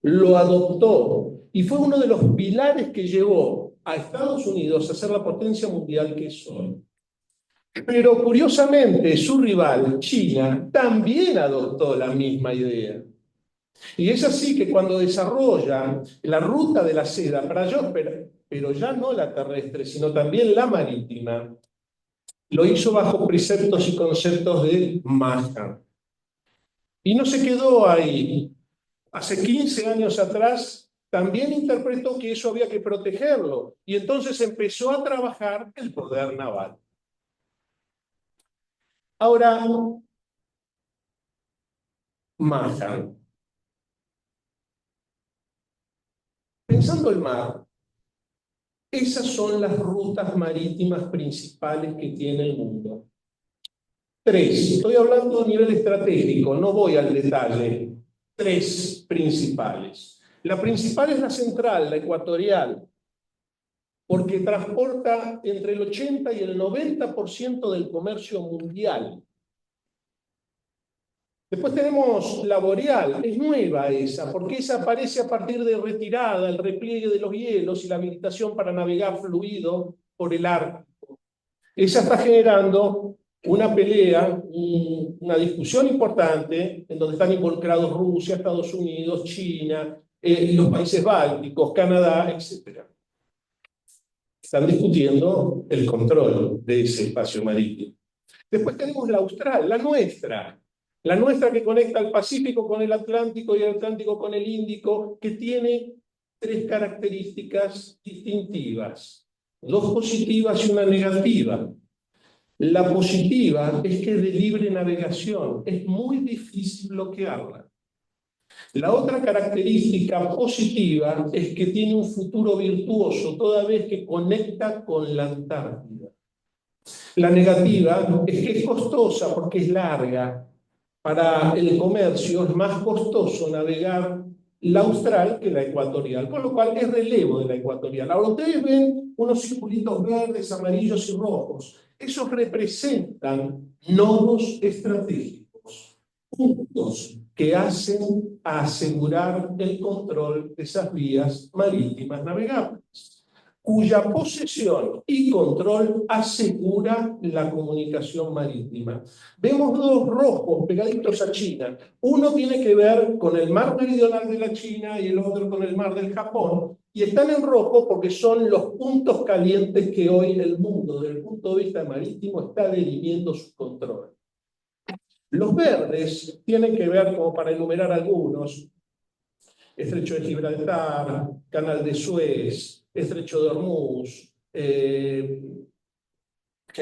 lo adoptó y fue uno de los pilares que llevó a Estados Unidos a ser la potencia mundial que es hoy. Pero curiosamente su rival, China, también adoptó la misma idea. Y es así que cuando desarrolla la ruta de la seda, pero ya no la terrestre, sino también la marítima, lo hizo bajo preceptos y conceptos de Mahan. Y no se quedó ahí. Hace 15 años atrás también interpretó que eso había que protegerlo. Y entonces empezó a trabajar el poder naval. Ahora, Mahan. Pensando el mar, esas son las rutas marítimas principales que tiene el mundo. 3, estoy hablando a nivel estratégico, no voy al detalle. 3 principales. La principal es la central, la ecuatorial, porque transporta entre el 80 y el 90% del comercio mundial. Después tenemos la boreal, es nueva esa, porque esa aparece a partir de retirada, el repliegue de los hielos y la habilitación para navegar fluido por el Ártico. Esa está generando una pelea, una discusión importante, en donde están involucrados Rusia, Estados Unidos, China, los países bálticos, Canadá, etc. Están discutiendo el control de ese espacio marítimo. Después tenemos la austral, la nuestra que conecta el Pacífico con el Atlántico y el Atlántico con el Índico, que tiene 3 características distintivas, 2 positivas y una negativa. La positiva es que es de libre navegación, es muy difícil bloquearla. La otra característica positiva es que tiene un futuro virtuoso toda vez que conecta con la Antártida. La negativa es que es costosa porque es larga. Para el comercio es más costoso navegar la austral que la ecuatorial, con lo cual es relevo de la ecuatorial. Ahora ustedes ven unos circulitos verdes, amarillos y rojos. Esos representan nodos estratégicos, puntos que hacen a asegurar el control de esas vías marítimas navegables, cuya posesión y control asegura la comunicación marítima. Vemos dos rojos pegaditos a China. Uno tiene que ver con el mar meridional de la China y el otro con el mar del Japón, y están en rojo porque son los puntos calientes que hoy el mundo, desde el punto de vista marítimo, está dirimiendo su control. Los verdes tienen que ver, como para enumerar algunos, Estrecho de Gibraltar, Canal de Suez, Estrecho de Hormuz, qué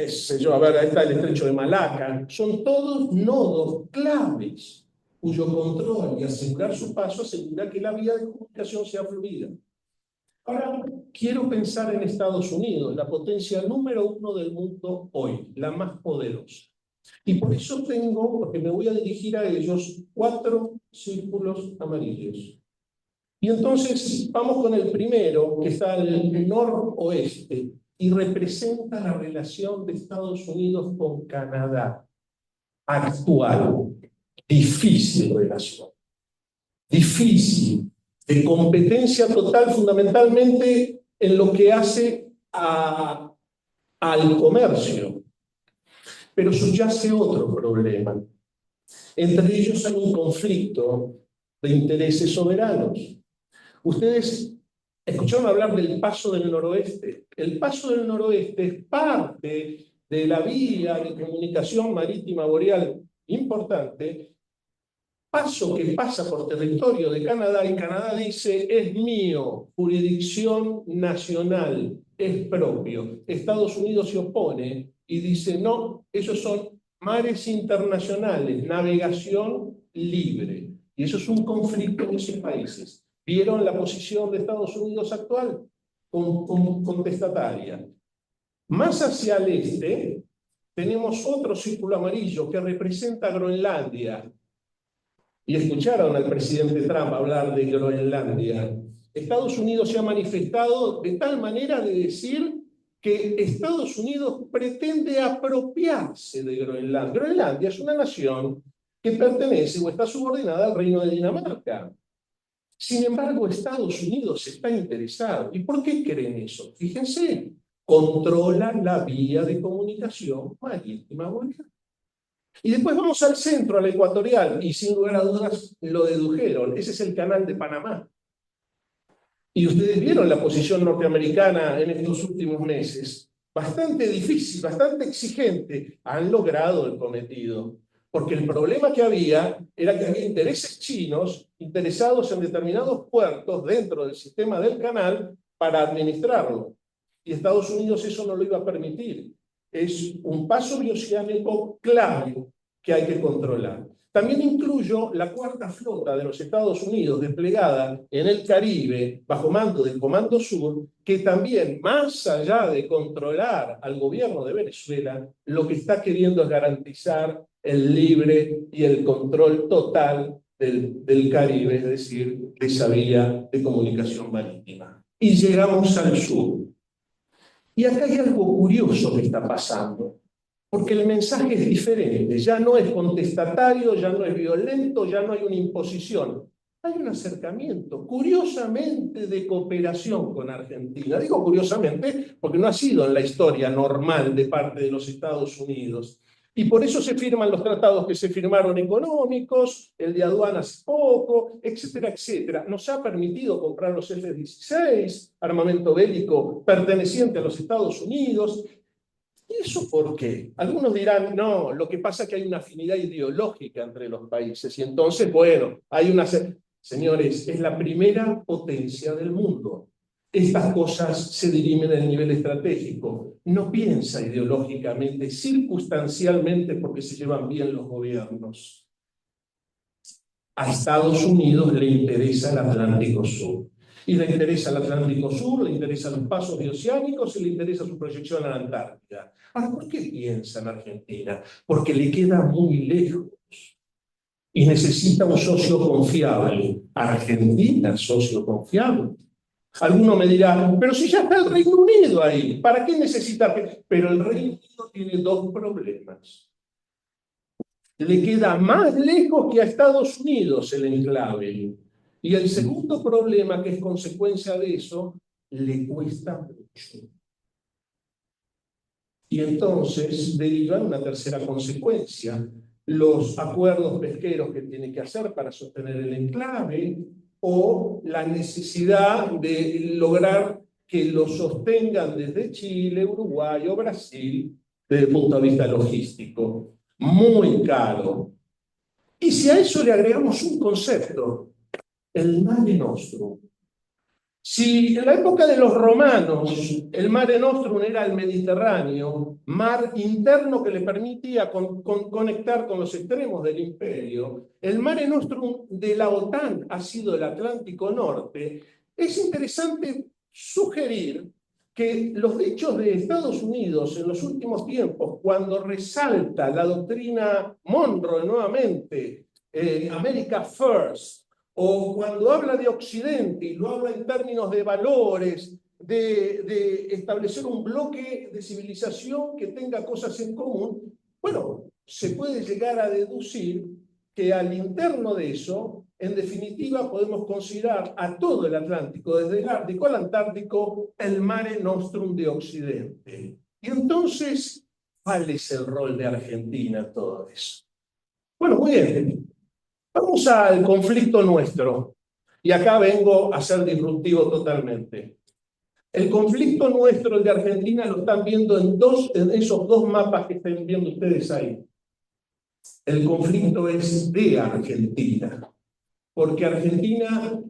sé yo, a ver, ahí está el Estrecho de Malaca. Son todos nodos claves cuyo control y asegurar su paso asegura que la vía de comunicación sea fluida. Ahora, quiero pensar en Estados Unidos, la potencia número 1 del mundo hoy, la más poderosa. Y por eso tengo, porque me voy a dirigir a ellos, 4 círculos amarillos. Y entonces vamos con el primero, que está al noroeste, y representa la relación de Estados Unidos con Canadá. Actual. Difícil relación. Difícil. De competencia total, fundamentalmente en lo que hace al comercio. Pero subyace otro problema. Entre ellos hay un conflicto de intereses soberanos. Ustedes escucharon hablar del Paso del Noroeste. El Paso del Noroeste es parte de la vía de comunicación marítima boreal importante, paso que pasa por territorio de Canadá, y Canadá dice, es mío, jurisdicción nacional, es propio. Estados Unidos se opone y dice, no, esos son mares internacionales, navegación libre. Y eso es un conflicto en esos países. ¿Vieron la posición de Estados Unidos actual? Contestataria. Más hacia el este, tenemos otro círculo amarillo que representa Groenlandia. Y escucharon al presidente Trump hablar de Groenlandia. Estados Unidos se ha manifestado de tal manera de decir que Estados Unidos pretende apropiarse de Groenlandia. Groenlandia es una nación que pertenece o está subordinada al Reino de Dinamarca. Sin embargo, Estados Unidos está interesado. ¿Y por qué creen eso? Fíjense, controla la vía de comunicación marítima boreal. Y después vamos al centro, al ecuatorial, y sin lugar a dudas lo dedujeron. Ese es el Canal de Panamá. Y ustedes vieron la posición norteamericana en estos últimos meses. Bastante difícil, bastante exigente. Han logrado el cometido. Porque el problema que había era que había intereses chinos interesados en determinados puertos dentro del sistema del canal para administrarlo. Y Estados Unidos eso no lo iba a permitir. Es un paso bioceánico clave que hay que controlar. También incluyo la cuarta flota de los Estados Unidos desplegada en el Caribe bajo mando del Comando Sur, que también, más allá de controlar al gobierno de Venezuela, lo que está queriendo es garantizar el libre y el control total del Caribe, es decir, de esa vía de comunicación marítima. Y llegamos al sur. Y acá hay algo curioso que está pasando, porque el mensaje es diferente, ya no es contestatario, ya no es violento, ya no hay una imposición. Hay un acercamiento, curiosamente, de cooperación con Argentina. Digo curiosamente porque no ha sido en la historia normal de parte de los Estados Unidos. Y por eso se firman los tratados que se firmaron económicos, el de aduanas hace poco, etcétera, etcétera. Nos ha permitido comprar los F-16, armamento bélico perteneciente a los Estados Unidos. ¿Y eso por qué? Algunos dirán, no, lo que pasa es que hay una afinidad ideológica entre los países. Y entonces, bueno, hay una... Señores, es la primera potencia del mundo. estas cosas se dirimen en el nivel estratégico. No piensa ideológicamente, circunstancialmente, porque se llevan bien los gobiernos. A Estados Unidos le interesa el Atlántico Sur. Y le interesa el Atlántico Sur, le interesan los pasos bioceánicos y le interesa su proyección a la Antártida. Ahora, ¿por qué piensa en Argentina? Porque le queda muy lejos y necesita un socio confiable. Argentina, socio confiable. Alguno me dirá, pero si ya está el Reino Unido ahí, ¿para qué necesita? Pero el Reino Unido tiene dos problemas. Le queda más lejos que a Estados Unidos el enclave. Y el segundo problema, que es consecuencia de eso, le cuesta mucho. Y entonces deriva en una tercera consecuencia. Los acuerdos pesqueros que tiene que hacer para sostener el enclave, o la necesidad de lograr que lo sostengan desde Chile, Uruguay o Brasil, desde el punto de vista logístico. Muy caro. Y si a eso le agregamos un concepto, el Mare Nostrum. Si en la época de los romanos el Mare Nostrum era el Mediterráneo, mar interno que le permitía conectar con los extremos del imperio, el Mare Nostrum de la OTAN ha sido el Atlántico Norte, es interesante sugerir que los dichos de Estados Unidos en los últimos tiempos, cuando resalta la doctrina Monroe nuevamente, America First, o cuando habla de Occidente y lo habla en términos de valores, de establecer un bloque de civilización que tenga cosas en común, bueno, se puede llegar a deducir que al interno de eso, en definitiva, podemos considerar a todo el Atlántico, desde el Ártico al Antártico, el Mare Nostrum de Occidente. Y entonces, ¿cuál es el rol de Argentina en todo eso? Bueno, muy bien. Vamos al conflicto nuestro. Y acá vengo a ser disruptivo totalmente. El conflicto nuestro, el de Argentina, lo están viendo en esos dos mapas que están viendo ustedes ahí. El conflicto es de Argentina, porque Argentina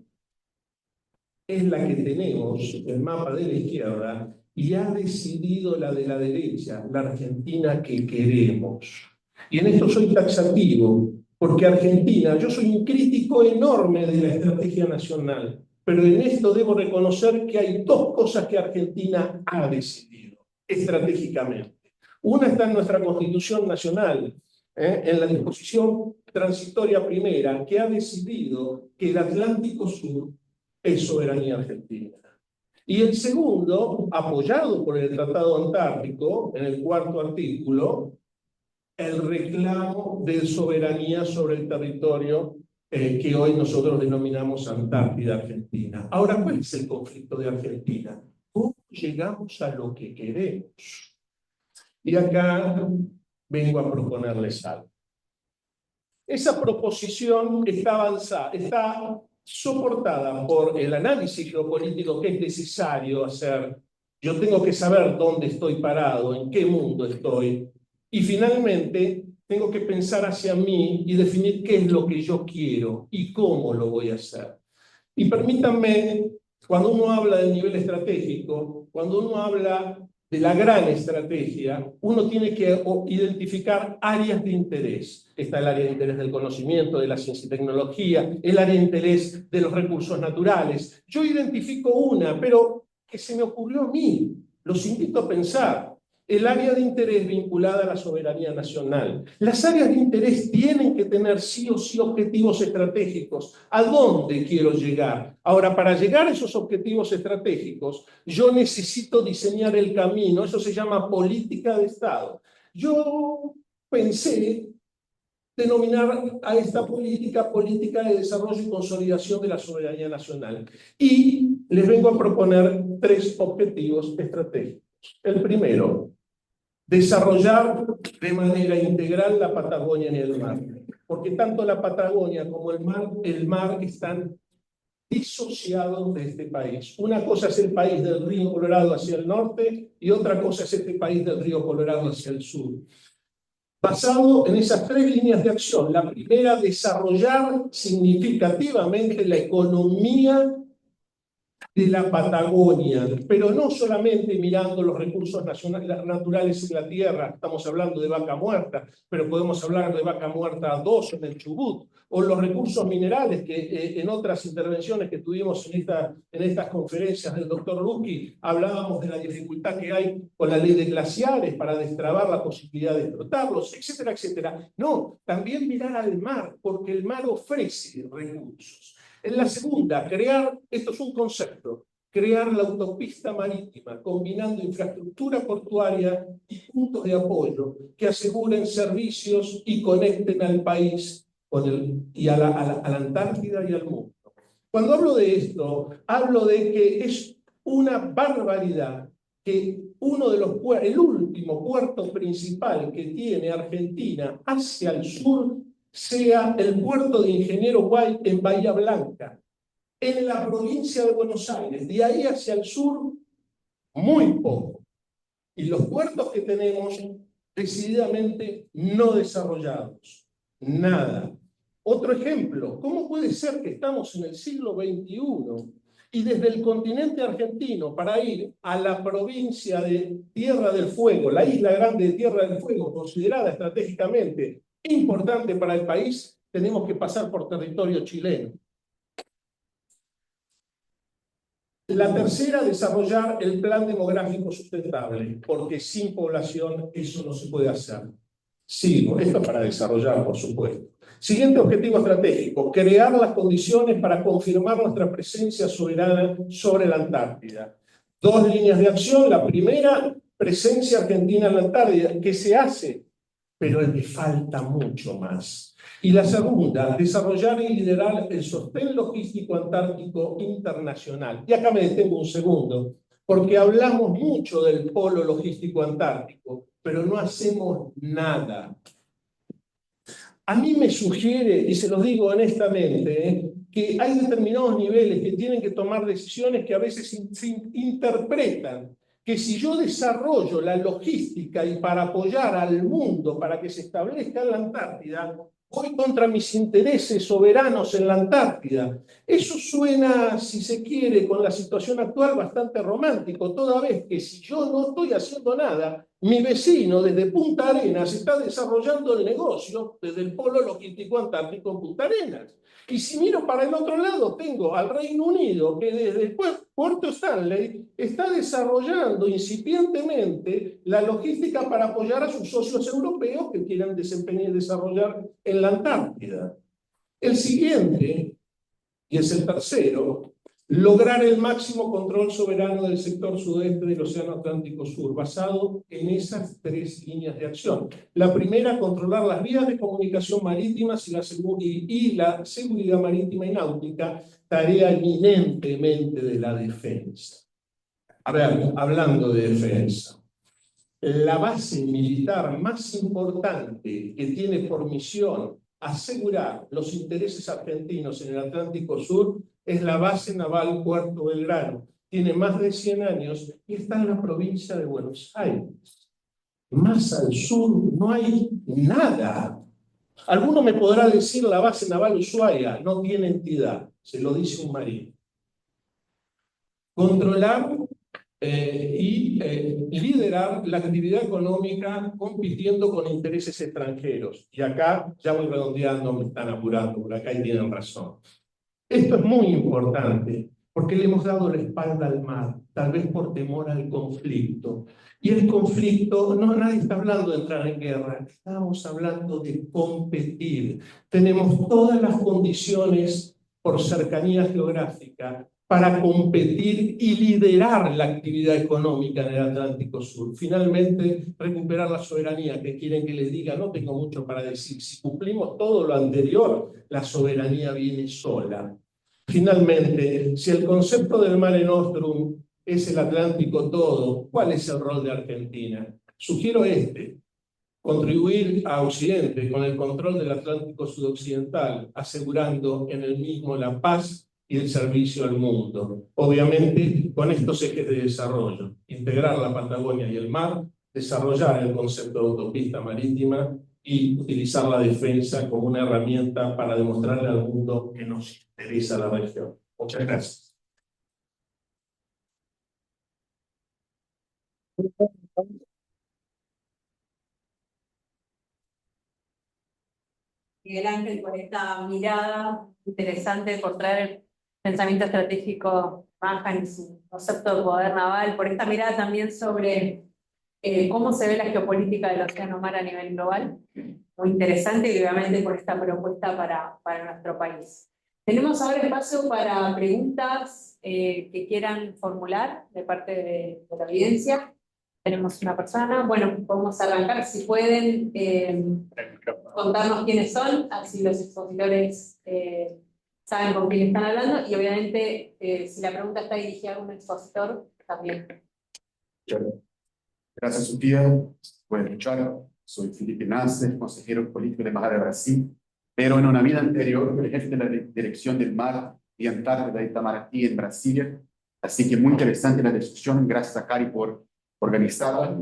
es la que tenemos, el mapa de la izquierda, y ha decidido la de la derecha, la Argentina que queremos. Y en esto soy taxativo, porque Argentina, yo soy un crítico enorme de la estrategia nacional, pero en esto debo reconocer que hay dos cosas que Argentina ha decidido estratégicamente. Una está en nuestra Constitución Nacional, en la disposición transitoria primera, que ha decidido que el Atlántico Sur es soberanía argentina. Y el segundo, apoyado por el Tratado Antártico, en el cuarto artículo, el reclamo de soberanía sobre el territorio que hoy nosotros denominamos Antártida Argentina. Ahora, ¿cuál es el conflicto de Argentina? ¿Cómo llegamos a lo que queremos? Y acá vengo a proponerles algo. Esa proposición está avanzada, está soportada por el análisis geopolítico que es necesario hacer. Yo tengo que saber dónde estoy parado, en qué mundo estoy, y finalmente tengo que pensar hacia mí y definir qué es lo que yo quiero y cómo lo voy a hacer. Y permítanme, cuando uno habla del nivel estratégico, cuando uno habla de la gran estrategia, uno tiene que identificar áreas de interés. Está el área de interés del conocimiento, de la ciencia y tecnología, el área de interés de los recursos naturales. Yo identifico una, pero que se me ocurrió a mí. Los invito a pensar. El área de interés vinculada a la soberanía nacional. Las áreas de interés tienen que tener sí o sí objetivos estratégicos. ¿A dónde quiero llegar? Ahora, para llegar a esos objetivos estratégicos, yo necesito diseñar el camino. Eso se llama política de Estado. Yo pensé denominar a esta política de desarrollo y consolidación de la soberanía nacional. Y les vengo a proponer 3 objetivos estratégicos. El primero, desarrollar de manera integral la Patagonia y el mar. Porque tanto la Patagonia como el mar están disociados de este país. Una cosa es el país del río Colorado hacia el norte y otra cosa es este país del río Colorado hacia el sur. Basado en esas 3 líneas de acción. La primera, desarrollar significativamente la economía de la Patagonia, pero no solamente mirando los recursos naturales en la tierra, estamos hablando de Vaca Muerta, pero podemos hablar de Vaca Muerta 2 en el Chubut, o los recursos minerales que en otras intervenciones que tuvimos en estas conferencias del doctor Luqui, hablábamos de la dificultad que hay con la ley de glaciares para destrabar la posibilidad de explotarlos, etcétera, etcétera. No, también mirar al mar, porque el mar ofrece recursos. En la segunda, esto es un concepto, crear la autopista marítima, combinando infraestructura portuaria y puntos de apoyo que aseguren servicios y conecten al país y a la Antártida y al mundo. Cuando hablo de esto, hablo de que es una barbaridad que el último puerto principal que tiene Argentina hacia el sur sea el puerto de Ingeniero White en Bahía Blanca, en la provincia de Buenos Aires. De ahí hacia el sur, muy poco. Y los puertos que tenemos, decididamente no desarrollados. Nada. Otro ejemplo, ¿cómo puede ser que estamos en el siglo XXI y desde el continente argentino para ir a la provincia de Tierra del Fuego, la isla grande de Tierra del Fuego, considerada estratégicamente importante para el país, tenemos que pasar por territorio chileno? La tercera, desarrollar el plan demográfico sustentable, porque sin población eso no se puede hacer. Sigo, esto es para desarrollar, por supuesto. Siguiente objetivo estratégico, crear las condiciones para confirmar nuestra presencia soberana sobre la Antártida. 2 líneas de acción. La primera, presencia argentina en la Antártida, que se hace, pero le falta mucho más. Y la segunda, desarrollar y liderar el sostén logístico antártico internacional. Y acá me detengo un segundo, porque hablamos mucho del polo logístico antártico, pero no hacemos nada. A mí me sugiere, y se los digo honestamente, que hay determinados niveles que tienen que tomar decisiones que a veces se interpretan que si yo desarrollo la logística y para apoyar al mundo para que se establezca en la Antártida, voy contra mis intereses soberanos en la Antártida. Eso suena, si se quiere, con la situación actual bastante romántico, toda vez que si yo no estoy haciendo nada, mi vecino desde Punta Arenas está desarrollando el negocio desde el polo logístico antártico en Punta Arenas. Y si miro para el otro lado, tengo al Reino Unido, que desde Puerto Stanley está desarrollando incipientemente la logística para apoyar a sus socios europeos que quieran desempeñar y desarrollar en la Antártida. El siguiente, y es el tercero, lograr el máximo control soberano del sector sudeste del Océano Atlántico Sur, basado en esas 3 líneas de acción. La primera, controlar las vías de comunicación marítimas y la seguridad marítima y náutica, tarea eminentemente de la defensa. A ver, hablando de defensa, la base militar más importante que tiene por misión asegurar los intereses argentinos en el Atlántico Sur es la base naval Puerto Belgrano. Tiene más de 100 años y está en la provincia de Buenos Aires. Más al sur no hay nada. Alguno me podrá decir la base naval Ushuaia no tiene entidad, se lo dice un marino. Controlar y liderar la actividad económica compitiendo con intereses extranjeros. Y acá ya voy redondeando, me están apurando, por acá y tienen razón. Esto es muy importante porque le hemos dado la espalda al mar, tal vez por temor al conflicto. Y el conflicto, no, nadie está hablando de entrar en guerra, estamos hablando de competir. Tenemos todas las condiciones por cercanía geográfica para competir y liderar la actividad económica en el Atlántico Sur. Finalmente, recuperar la soberanía, que quieren que les diga, no tengo mucho para decir. Si cumplimos todo lo anterior, la soberanía viene sola. Finalmente, si el concepto del Mare Nostrum es el Atlántico todo, ¿cuál es el rol de Argentina? Sugiero contribuir a Occidente con el control del Atlántico sudoccidental, asegurando en el mismo la paz y el servicio al mundo. Obviamente, con estos ejes de desarrollo, integrar la Patagonia y el mar, desarrollar el concepto de autopista marítima y utilizar la defensa como una herramienta para demostrarle al mundo que nos interesa la región. Muchas gracias. Miguel Ángel, por esta mirada interesante, por traer el pensamiento estratégico Manhattan y su concepto de poder naval, por esta mirada también sobre cómo se ve la geopolítica del Océano Mar a nivel global. Muy interesante y obviamente por esta propuesta para nuestro país. Tenemos ahora espacio para preguntas que quieran formular de parte de la audiencia. Tenemos una persona. Bueno, podemos arrancar. Si pueden contarnos quiénes son, así los expositores saben con quién están hablando. Y obviamente, si la pregunta está dirigida a un expositor, también. Gracias, Sofía. Buenas escuchar. Soy Felipe Nasser, consejero político de la Embajada de Brasil, pero en una vida anterior fui jefe de la Dirección del Mar y Antártida de Itamaraty en Brasilia. Así que muy interesante la discusión. Gracias a Cari por organizarla.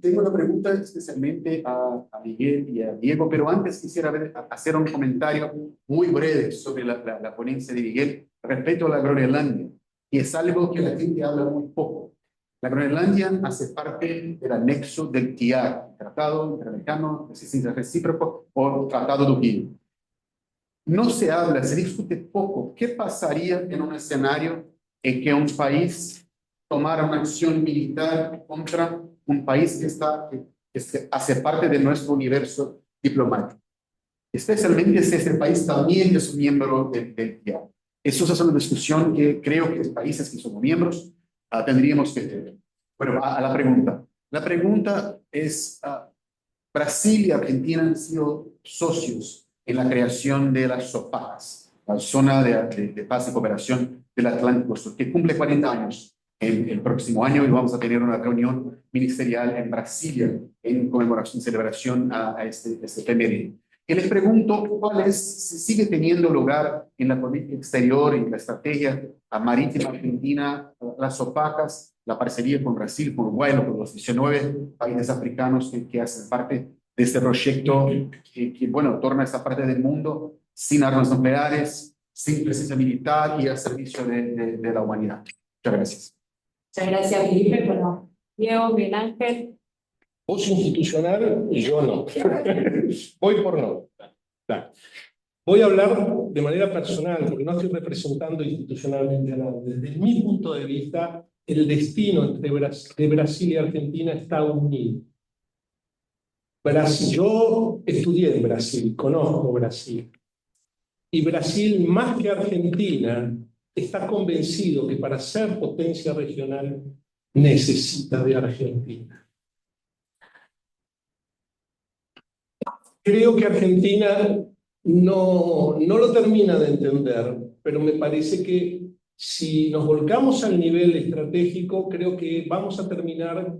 Tengo una pregunta especialmente a Miguel y a Diego, pero antes quisiera hacer un comentario muy breve sobre la ponencia de Miguel respecto a la Groenlandia, y es algo que la gente habla muy poco. La Groenlandia hace parte del anexo del TIAR, Tratado Interamericano de Asistencia Recíproca o Tratado de Unidad. No se habla, se discute poco. ¿Qué pasaría en un escenario en que un país tomara una acción militar contra un país que hace parte de nuestro universo diplomático? Especialmente si ese país también es un miembro del TIAR. Eso es una discusión que creo que los países que somos miembros tendríamos que tener. Bueno, a la pregunta. La pregunta es, Brasil y Argentina han sido socios en la creación de las SOPACs, la Zona de Paz y Cooperación del Atlántico Sur, que cumple 40 años el próximo año, y vamos a tener una reunión ministerial en Brasilia en conmemoración, celebración a este efeméride. Y les pregunto, si sigue teniendo lugar en la política exterior y la estrategia marítima argentina, las SOPACs, la parcería con Brasil, con Uruguay, con los 19 países africanos que hacen parte de este proyecto que bueno, torna esta parte del mundo sin armas nucleares, sin presencia militar y al servicio de la humanidad. Muchas gracias. Muchas gracias, Felipe. Bueno, Diego, Miguel Ángel. Voz institucional, yo no. Voy por no. Voy a hablar de manera personal, porque no estoy representando institucionalmente a nadie. Desde mi punto de vista, el destino de Brasil y Argentina está unido. Yo estudié en Brasil, conozco Brasil. Y Brasil, más que Argentina, está convencido que para ser potencia regional necesita de Argentina. Creo que Argentina no lo termina de entender, pero me parece que si nos volcamos al nivel estratégico, creo que vamos a terminar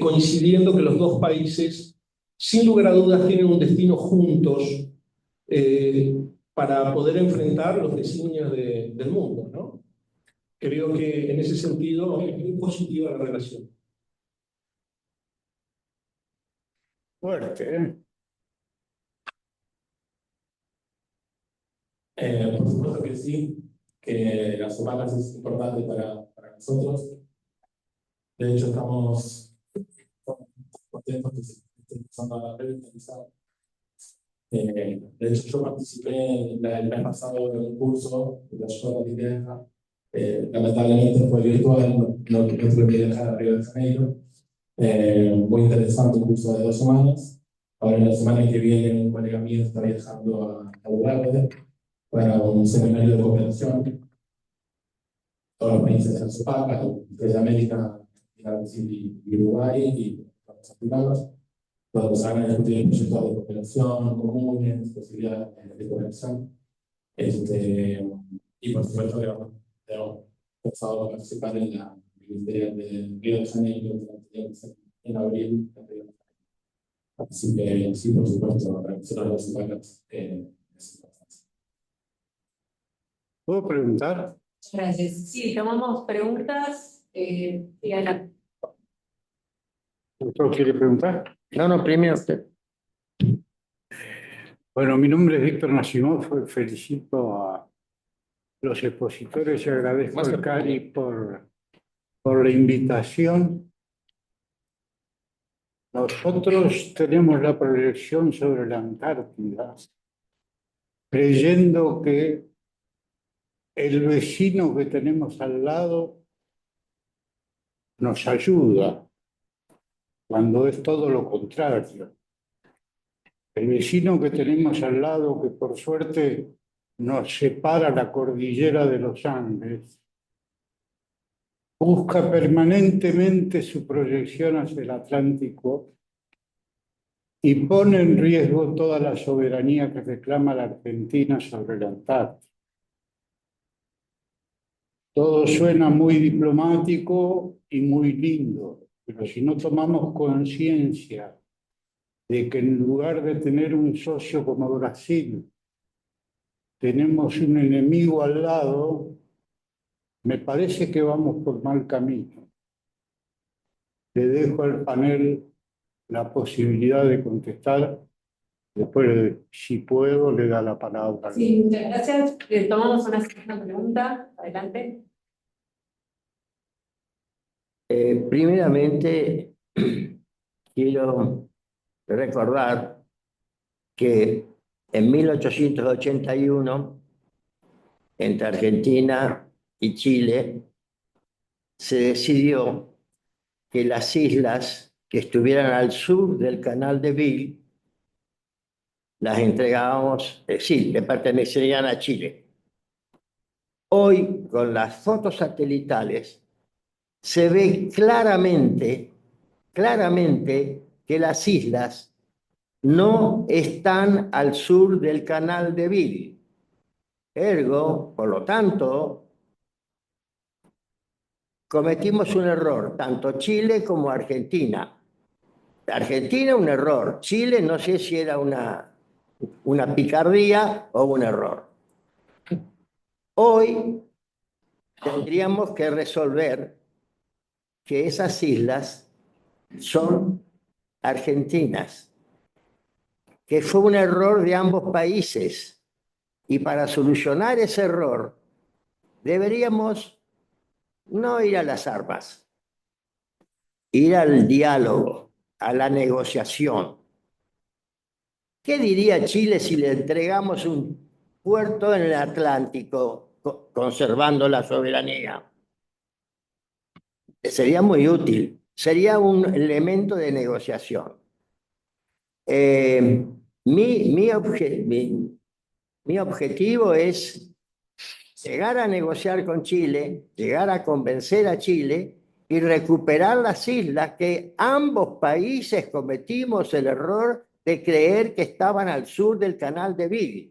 coincidiendo que los dos países, sin lugar a dudas, tienen un destino juntos para poder enfrentar los designios del mundo, ¿no? Creo que en ese sentido es muy positiva la relación. Fuerte, ¿eh? Por supuesto que sí, que las SOPACs es importante para nosotros. De hecho, estamos contentos que se esté empezando a revitalizar. De hecho, yo participé el mes pasado en un curso de ayuda brasileña. Lamentablemente fue virtual, no tuve que viajar a Río de Janeiro. Muy interesante, un curso de 2 semanas. Ahora, en la semana que viene, un colega mío está viajando a Uruguay para un seminario de cooperación. Todos los países de la SOPAC, de América, Brasil y Uruguay, y los africanos, donde se van a discutir proyectos de cooperación comunes, posibilidades de cooperación. Y por supuesto, hemos pensado participar en la Ministerial de Río de Janeiro, en abril. Así que sí, por supuesto, para nosotros los SOPAC es importante. ¿Puedo preguntar? Gracias. Sí, tomamos preguntas. Diana. ¿Usted quiere preguntar? No, primero usted. Bueno, mi nombre es Víctor Nasimov, felicito a los expositores y agradezco a Cari por la invitación. Nosotros tenemos la proyección sobre la Antártida, creyendo que el vecino que tenemos al lado nos ayuda, cuando es todo lo contrario. El vecino que tenemos al lado, que por suerte nos separa la cordillera de los Andes, busca permanentemente su proyección hacia el Atlántico y pone en riesgo toda la soberanía que reclama la Argentina sobre la Antártida. Todo suena muy diplomático y muy lindo, pero si no tomamos conciencia de que en lugar de tener un socio como Brasil, tenemos un enemigo al lado, me parece que vamos por mal camino. Le dejo al panel la posibilidad de contestar. Después, si puedo, le da la palabra. Sí, muchas gracias. Tomamos una segunda pregunta. Adelante. Primeramente, quiero recordar que en 1881, entre Argentina y Chile, se decidió que las islas que estuvieran al sur del Canal de Beagle las entregábamos, sí, le pertenecerían a Chile. Hoy, con las fotos satelitales, se ve claramente que las islas no están al sur del Canal de Beagle. Ergo, por lo tanto, cometimos un error, tanto Chile como Argentina. Argentina un error, Chile no sé si era una picardía o un error. Hoy tendríamos que resolver que esas islas son argentinas, que fue un error de ambos países, y para solucionar ese error deberíamos no ir a las armas, ir al diálogo, a la negociación. ¿Qué diría Chile si le entregamos un puerto en el Atlántico conservando la soberanía? Sería muy útil, sería un elemento de negociación. Mi objetivo es llegar a negociar con Chile, llegar a convencer a Chile y recuperar las islas que ambos países cometimos el error de creer que estaban al sur del Canal de Beagle.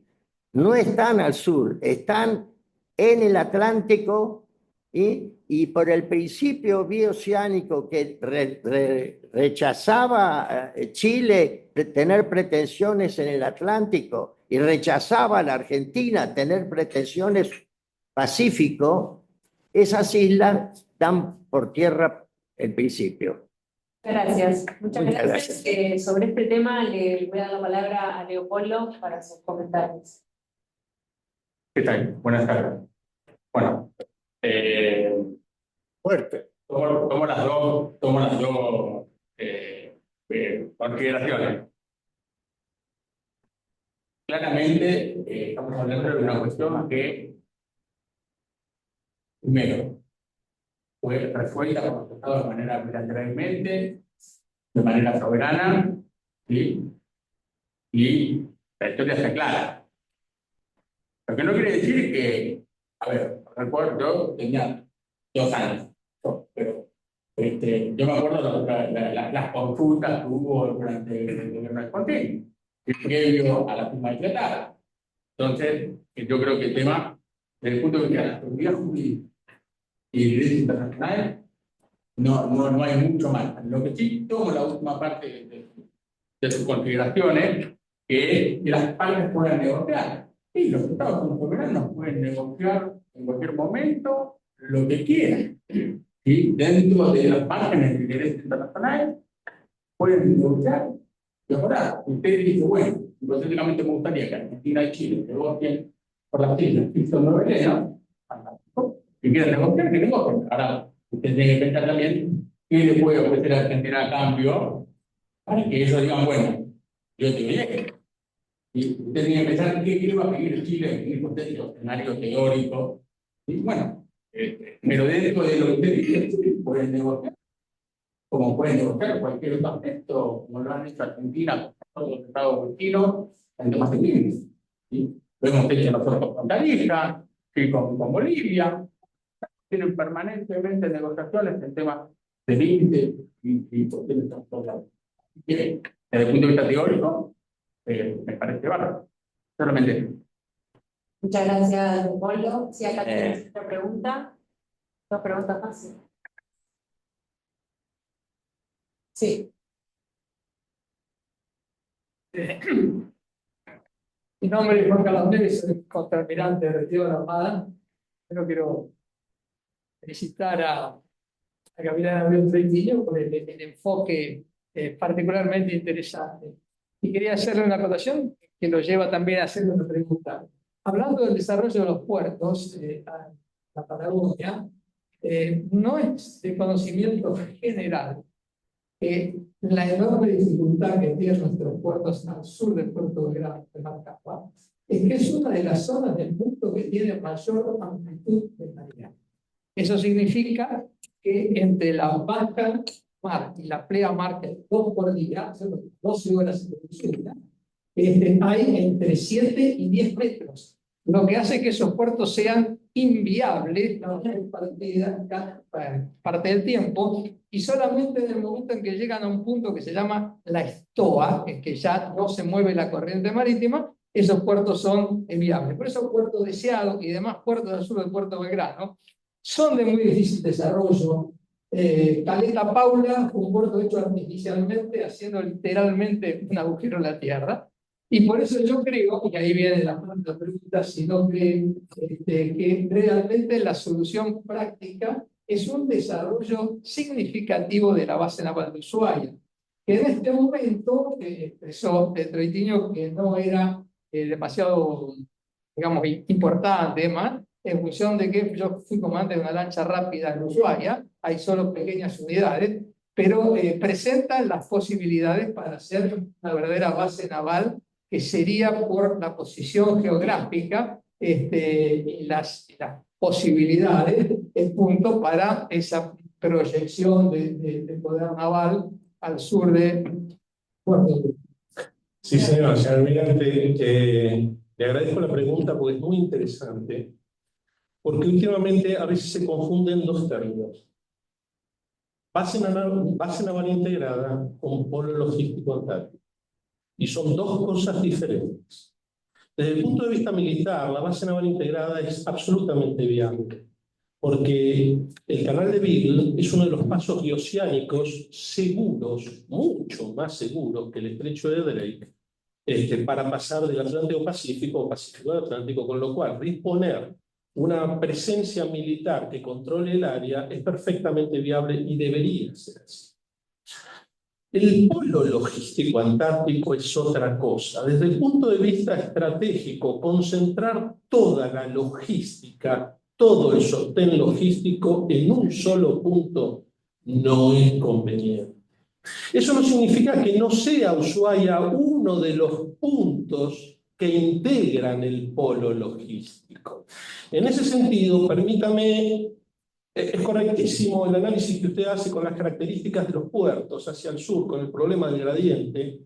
No están al sur, están en el Atlántico y por el principio bioceánico que rechazaba Chile tener pretensiones en el Atlántico y rechazaba a la Argentina tener pretensiones Pacífico, esas islas dan por tierra el principio. Gracias. Muchas gracias. Sobre este tema le voy a dar la palabra a Leopoldo para sus comentarios. ¿Qué tal? Buenas tardes. Bueno, Fuerte. tomo las dos consideraciones. Claramente, estamos hablando de una cuestión que, primero, fue resuelta por los Estados de manera bilateralmente, de manera soberana, ¿sí? Y la historia está clara. Lo que no quiere decir que, a ver, recuerdo, yo tenía 2 años, pero yo me acuerdo las consultas que hubo durante el gobierno de Spontín, previo a la firma del tratado. Entonces, yo creo que el tema, desde el punto de vista de la seguridad jurídica y el derecho internacional, no hay mucho más. Lo que sí tomo la última parte de sus consideraciones, que es que las partes puedan negociar. Y los Estados soberanos pueden negociar en cualquier momento lo que quieran. ¿Sí? Dentro de los márgenes del derecho internacional, pueden negociar y mejorar. Usted dice, bueno, hipotéticamente me gustaría que Argentina y Chile negocien por las islas Cristo Nueva Elena. Si quieren negociar, que negocien. Ahora, usted tiene que pensar también qué le puede ofrecer a Argentina a cambio para que ellos digan, bueno, yo te oye. Y usted tiene que pensar qué va a pedir Chile en un hipotético escenario teórico. Y bueno, pero dentro de lo que usted dice, sí, pueden negociar, como pueden negociar cualquier otro aspecto, como lo han hecho Argentina, con todos los estados vecinos, en temas de crisis. ¿Sí? Lo hemos hecho nosotros con Tarija, ¿sí? con Bolivia. Tienen permanentemente negociaciones en temas de límite y cuestiones transversales. Desde el punto de vista teórico, me parece bárbaro. Solamente. Muchas gracias, Polo. Si acá tienes otra pregunta. Dos preguntas más. Sí. Mi nombre es Juan Carlos Neves, soy contraalmirante de Retiro de la Armada. Yo quiero felicitar a Capitán Avión Trentillo por el enfoque particularmente interesante. Y quería hacerle una acotación que lo lleva también a hacerle una pregunta. Hablando del desarrollo de los puertos, a la Patagonia, no es de conocimiento general la enorme dificultad que tienen nuestros puertos al sur del puerto de Mar Capa es que es una de las zonas del mundo que tiene mayor amplitud de marea. Eso significa que entre la baja mar y la pleamar, que es 2 por día, 12 horas de día, hay entre 7 y 10 metros, lo que hace que esos puertos sean inviables la mayor parte del tiempo, y solamente en el momento en que llegan a un punto que se llama la estoa, en que ya no se mueve la corriente marítima, esos puertos son viables. Por eso Puerto Deseado y demás puertos del sur del Puerto Belgrano son de muy difícil desarrollo. Caleta Paula fue un puerto hecho artificialmente, haciendo literalmente un agujero en la tierra. Y por eso yo creo, y ahí viene la pregunta, sino que realmente la solución práctica es un desarrollo significativo de la base naval de Ushuaia, que en este momento expresó Troitiño que no era demasiado, digamos, importante, además, en función de que yo fui comandante de una lancha rápida en Ushuaia, hay solo pequeñas unidades, pero presentan las posibilidades para hacer una verdadera base naval, que sería por la posición geográfica y las posibilidades, el punto para esa proyección de poder naval al sur de Puerto Rico. Sí, señor almirante, le agradezco la pregunta porque es muy interesante, porque últimamente a veces se confunden dos términos. Base naval integrada con polo logístico antártico. Y son dos cosas diferentes. Desde el punto de vista militar, la base naval integrada es absolutamente viable, porque el canal de Beagle es uno de los pasos bioceánicos seguros, mucho más seguros que el estrecho de Drake, para pasar del Atlántico Pacífico o Pacífico al Atlántico, con lo cual disponer una presencia militar que controle el área es perfectamente viable y debería ser así. El polo logístico antártico es otra cosa. Desde el punto de vista estratégico, concentrar toda la logística, todo el sostén logístico en un solo punto no es conveniente. Eso no significa que no sea Ushuaia uno de los puntos que integran el polo logístico. En ese sentido, permítame. Es correctísimo el análisis que usted hace con las características de los puertos hacia el sur, con el problema del gradiente,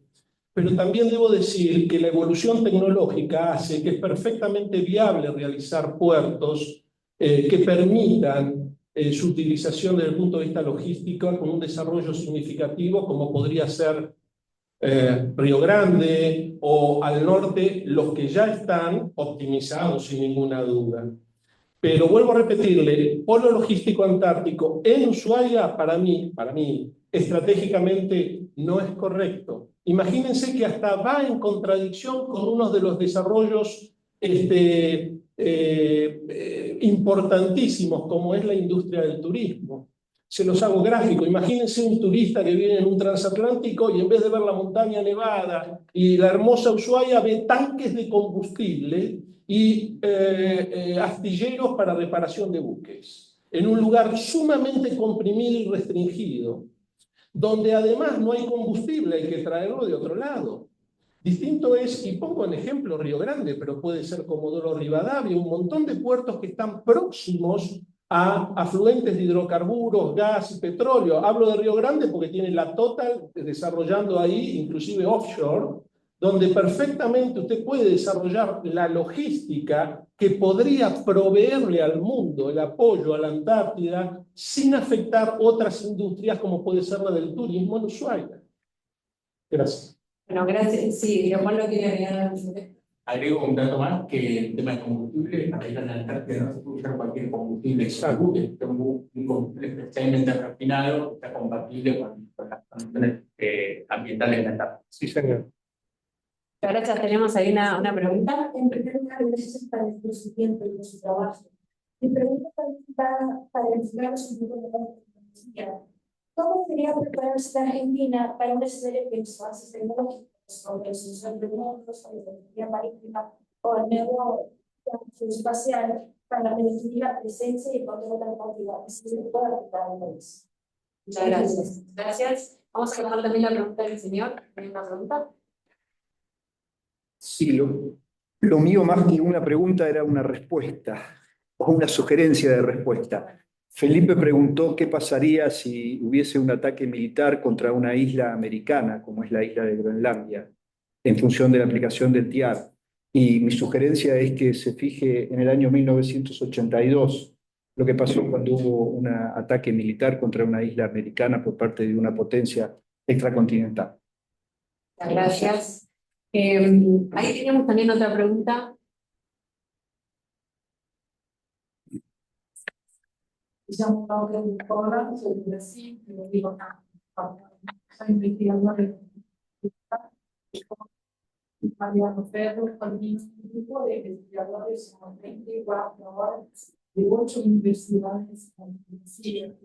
pero también debo decir que la evolución tecnológica hace que es perfectamente viable realizar puertos que permitan su utilización desde el punto de vista logístico con un desarrollo significativo, como podría ser Río Grande o al norte, los que ya están optimizados sin ninguna duda. Pero vuelvo a repetirle, polo logístico antártico en Ushuaia, para mí, estratégicamente no es correcto. Imagínense que hasta va en contradicción con uno de los desarrollos importantísimos, como es la industria del turismo. Se los hago gráfico. Imagínense un turista que viene en un transatlántico y en vez de ver la montaña nevada y la hermosa Ushuaia, ve tanques de combustible y astilleros para reparación de buques, en un lugar sumamente comprimido y restringido. donde además no hay combustible, hay que traerlo de otro lado. Distinto es, y pongo en ejemplo Río Grande, pero puede ser Comodoro Rivadavia, un montón de puertos que están próximos a afluentes de hidrocarburos, gas y petróleo. Hablo de Río Grande porque tiene la Total desarrollando ahí, inclusive offshore, donde perfectamente usted puede desarrollar la logística que podría proveerle al mundo el apoyo a la Antártida sin afectar otras industrias como puede ser la del turismo en Ushuaia. Gracias. Bueno, gracias. Sí, Leopoldo quiere agregar. Agrego un dato más, que el tema de combustible, para ir a la Antártida no se puede usar cualquier combustible, es un combustible especialmente refinado, que está compatible con las condiciones ambientales de la Antártida. Sí, señor. Gracias, tenemos ahí una pregunta. En primer lugar, gracias por su tiempo y por su trabajo. Mi pregunta va para enfocarnos un poco en la tecnología. ¿Cómo sería prepararse la Argentina para un escenario de avances tecnológicos, como la solución de mundos, o la tecnología marítima, o el nuevo espacial, para reducir la presencia y el control de la cantidad que se pueda aplicar al país? Muchas gracias. Gracias. Vamos a tomar también la pregunta del señor. ¿Tiene una pregunta? Sí, lo mío más que una pregunta era una respuesta o una sugerencia de respuesta. Felipe preguntó qué pasaría si hubiese un ataque militar contra una isla americana, como es la isla de Groenlandia, en función de la aplicación del TIAR. Y mi sugerencia es que se fije en el año 1982 lo que pasó cuando hubo un ataque militar contra una isla americana por parte de una potencia extracontinental. Gracias. Ahí teníamos también otra pregunta. Llamo Laura Nicola, soy de Brasil, pero vivo acá. Soy investigadora de Mariano Ferro, coordino un grupo de investigadores con 24 horas de 8 universidades en Brasil.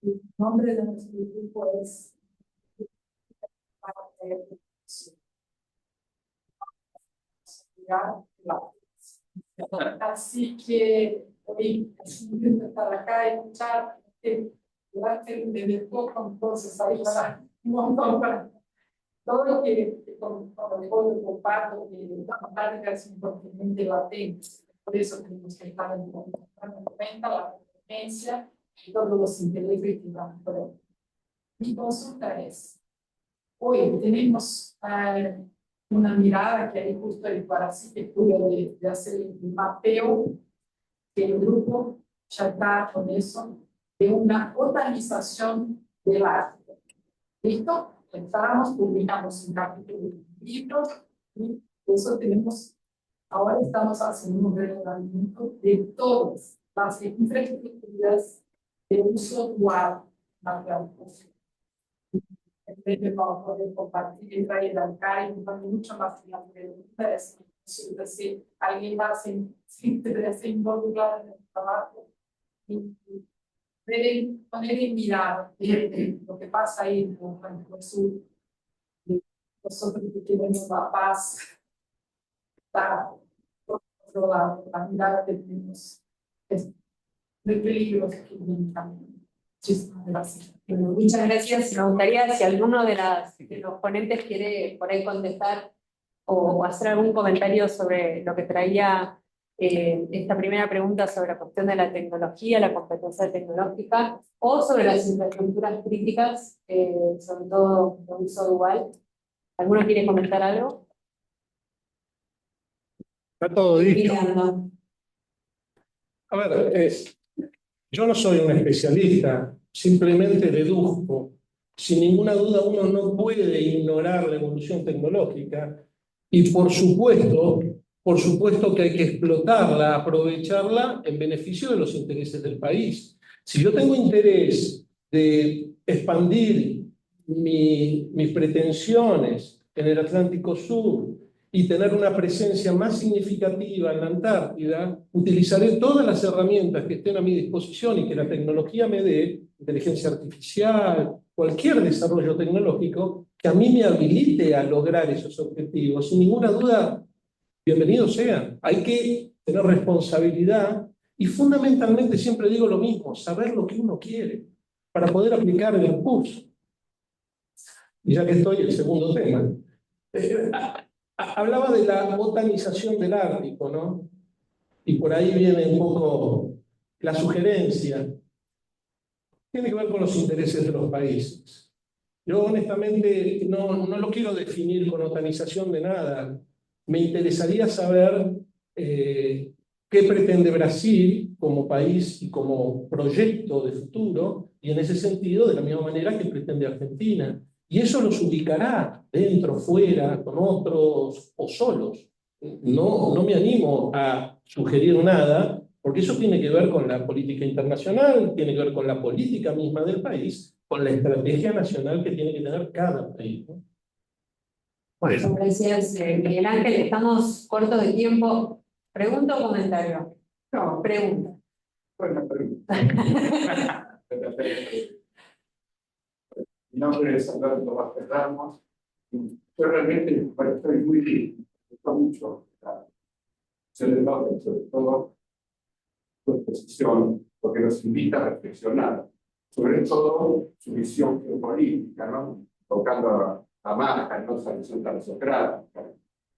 El nombre de nuestro grupo es así que hoy estar acá y escuchar me dejó con cosas ahí para un montón para todo lo que comparto que la práctica es un continente latente, por eso tenemos que estar en cuenta la competencia y todos los intereses que van por ahí. Mi consulta es, hoy tenemos una mirada que hay justo el parásito de hacer el mapeo que el grupo ya está con eso, de una organización del arte. ¿Listo? Empezamos, publicamos un capítulo de libros y eso tenemos, ahora estamos haciendo un relevamiento de todas las infraestructuras de uso dual material posible. Vamos a poder compartir y traer acá y mucho más en la pregunta es si alguien va a se interesa involucrar en el trabajo y poner en mirar lo que pasa ahí en el sur. Nosotros que queremos la paz está por otro lado, la mirada que tenemos es de peligros que vienen también. Muchísimas gracias. Muchas gracias. Me gustaría si alguno de los ponentes quiere por ahí contestar o hacer algún comentario sobre lo que traía esta primera pregunta sobre la cuestión de la tecnología, la competencia tecnológica, o sobre las infraestructuras críticas, sobre todo de uso dual. ¿Alguno quiere comentar algo? Está todo dicho. Mirando. A ver, yo no soy un especialista, simplemente deduzco. Sin ninguna duda uno no puede ignorar la evolución tecnológica y por supuesto que hay que explotarla, aprovecharla en beneficio de los intereses del país. Si yo tengo interés de expandir mis pretensiones en el Atlántico Sur y tener una presencia más significativa en la Antártida, utilizaré todas las herramientas que estén a mi disposición y que la tecnología me dé, inteligencia artificial, cualquier desarrollo tecnológico, que a mí me habilite a lograr esos objetivos. Sin ninguna duda, bienvenidos sean. Hay que tener responsabilidad y fundamentalmente siempre digo lo mismo, saber lo que uno quiere. para poder aplicar el curso. Y ya que estoy, el segundo tema. Hablaba de la botanización del Ártico, ¿no? Y por ahí viene un poco la sugerencia. Tiene que ver con los intereses de los países. Yo honestamente no lo quiero definir con botanización de nada. Me interesaría saber qué pretende Brasil como país y como proyecto de futuro, y en ese sentido, de la misma manera que pretende Argentina. Y eso los ubicará dentro, fuera, con otros o solos. No me animo a sugerir nada, porque eso tiene que ver con la política internacional, tiene que ver con la política misma del país, con la estrategia nacional que tiene que tener cada país, ¿no? Bueno. Gracias, Miguel Ángel. Estamos cortos de tiempo. ¿Pregunta o comentario? No, pregunta. Buena pregunta. Mi nombre es Alberto Vázquez Ramos. Yo realmente estoy muy bien. Me gusta mucho celebrar, sobre todo, su exposición, porque nos invita a reflexionar, sobre todo su visión geopolítica, ¿no? Tocando a Maja, ¿no? Esa visión tan socrática.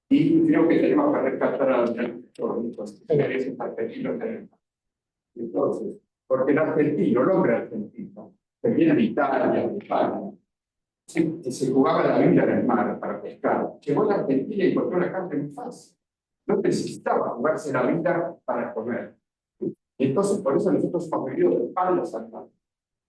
Y creo que tenemos que rescatar a los intereses argentinos. Entonces, porque el argentino, el hombre argentino, que viene de Italia, de España, se jugaba la vida en el mar para pescar. Llegó a la Argentina y encontró la carne muy fácil. No necesitaba jugarse la vida para comer. Entonces, por eso nosotros hemos vivido de espaldas al mar.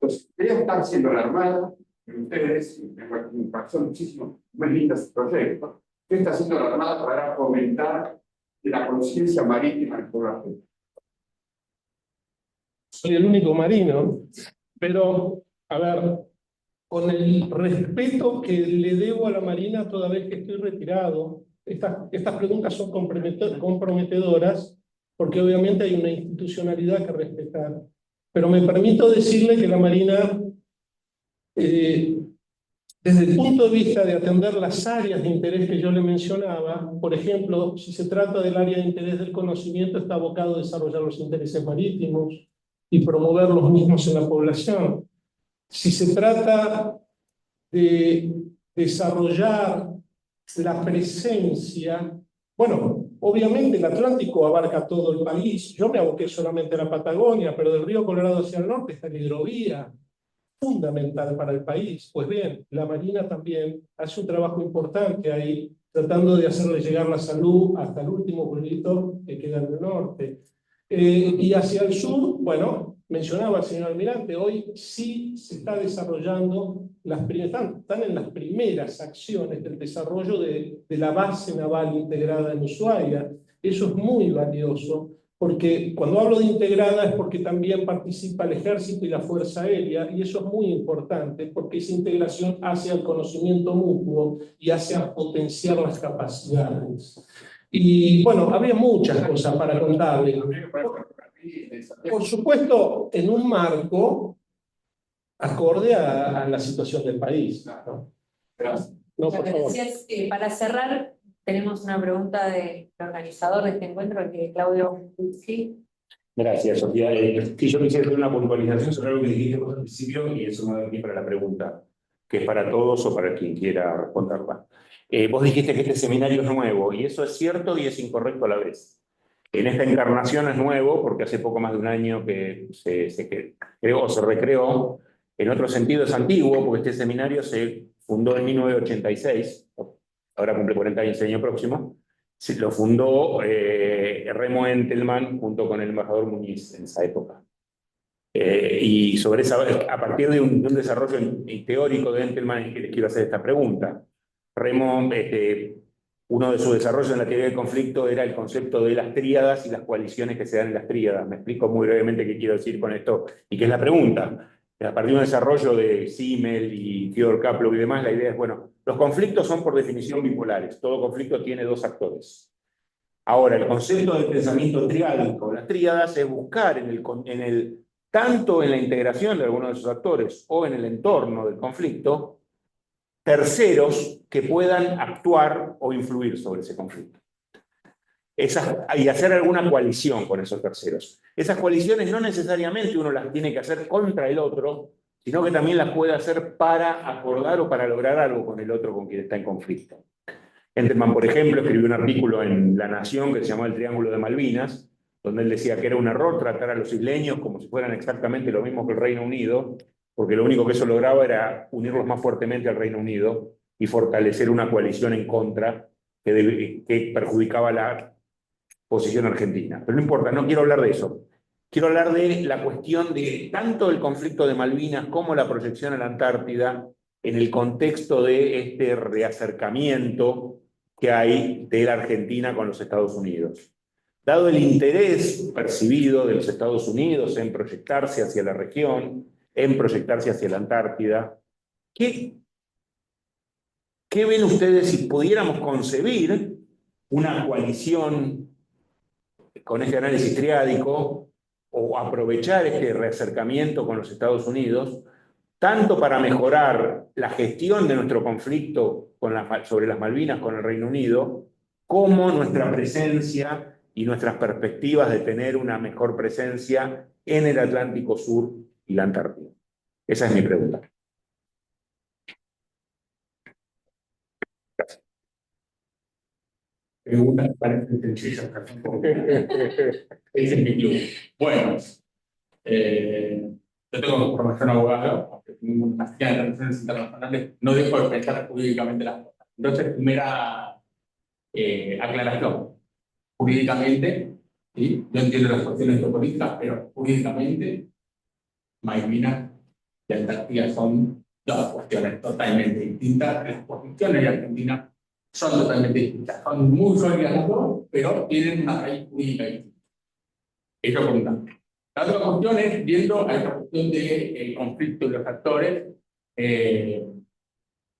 Entonces, debe estar haciendo la Armada, y ustedes, me pareció muchísimo, muy lindo su proyecto. ¿Qué está haciendo la Armada para fomentar la conciencia marítima del pueblo argentino? Soy el único marino, pero, a ver, con el respeto que le debo a la Marina toda vez que estoy retirado, estas preguntas son comprometedoras, porque obviamente hay una institucionalidad que respetar. Pero me permito decirle que la Marina, desde el punto de vista de atender las áreas de interés que yo le mencionaba, por ejemplo, si se trata del área de interés del conocimiento, está abocado a desarrollar los intereses marítimos y promover los mismos en la población. Si se trata de desarrollar la presencia, bueno, obviamente el Atlántico abarca todo el país. Yo me aboqué solamente a la Patagonia, pero del río Colorado hacia el norte está la hidrovía, fundamental para el país. Pues bien, la Marina también hace un trabajo importante ahí, tratando de hacerle llegar la salud hasta el último pueblito que queda en el norte. Y hacia el sur, bueno, mencionaba el señor almirante, hoy sí se está desarrollando, están en las primeras acciones del desarrollo de la base naval integrada en Ushuaia. Eso es muy valioso, porque cuando hablo de integrada es porque también participa el ejército y la fuerza aérea, y eso es muy importante, porque esa integración hace al conocimiento mutuo y hace a potenciar las capacidades. Y bueno, había muchas cosas para contarle. Por supuesto, en un marco acorde a la situación del país, ¿no? Gracias. No, por favor. Gracias. Para cerrar, tenemos una pregunta del organizador de este encuentro, que es Claudio Pulsi. Gracias, Sofía. Sí, yo quisiera hacer una puntualización sobre algo que dijiste al principio, y eso me da aquí para la pregunta, que es para todos o para quien quiera responderla. Vos dijiste que este seminario es nuevo, y eso es cierto y es incorrecto a la vez. En esta encarnación es nuevo, porque hace poco más de un año que se creó o se recreó. En otro sentido es antiguo, porque este seminario se fundó en 1986, ahora cumple 40 años el año próximo. Lo fundó Remo Entelman junto con el embajador Muñiz en esa época. Y sobre a partir de un desarrollo teórico de Entelman, es que les quiero hacer esta pregunta. Remo, uno de sus desarrollos en la teoría del conflicto era el concepto de las tríadas y las coaliciones que se dan en las tríadas. Me explico muy brevemente qué quiero decir con esto y qué es la pregunta. A partir de un desarrollo de Simmel y Theodor Kaplow y demás, la idea es, bueno, los conflictos son por definición bipolares. Todo conflicto tiene dos actores. Ahora, el concepto del pensamiento triádico, las tríadas, es buscar tanto en la integración de algunos de esos actores o en el entorno del conflicto, terceros que puedan actuar o influir sobre ese conflicto. Y hacer alguna coalición con esos terceros. Esas coaliciones no necesariamente uno las tiene que hacer contra el otro, sino que también las puede hacer para acordar o para lograr algo con el otro con quien está en conflicto. Enterman, por ejemplo, escribió un artículo en La Nación que se llamó El Triángulo de Malvinas, donde él decía que era un error tratar a los isleños como si fueran exactamente lo mismo que el Reino Unido, porque lo único que eso lograba era unirlos más fuertemente al Reino Unido y fortalecer una coalición en contra que perjudicaba la posición argentina. Pero no importa, no quiero hablar de eso. Quiero hablar de la cuestión de tanto el conflicto de Malvinas como la proyección a la Antártida en el contexto de este reacercamiento que hay de la Argentina con los Estados Unidos. Dado el interés percibido de los Estados Unidos en proyectarse hacia la región, en proyectarse hacia la Antártida, ¿qué ven ustedes si pudiéramos concebir una coalición con este análisis triádico o aprovechar este reacercamiento con los Estados Unidos, tanto para mejorar la gestión de nuestro conflicto sobre las Malvinas con el Reino Unido, como nuestra presencia y nuestras perspectivas de tener una mejor presencia en el Atlántico Sur y la Antártida? Esa es mi pregunta. Gracias. Preguntas que parecen sencillas, ese es mi club. Bueno, yo tengo formación abogado, aunque tengo una cantidad de relaciones internacionales, no dejo de pensar jurídicamente las cosas. Entonces, primera aclaración. Jurídicamente, ¿sí? Yo entiendo las cuestiones geopolíticas, pero jurídicamente, Malvinas y Antártida son dos cuestiones totalmente distintas. Las posiciones de Argentina son totalmente distintas. Son muy sólidas las dos, pero tienen una raíz jurídica distinta. Eso por un lado. La otra cuestión es, viendo a la cuestión del conflicto de los actores,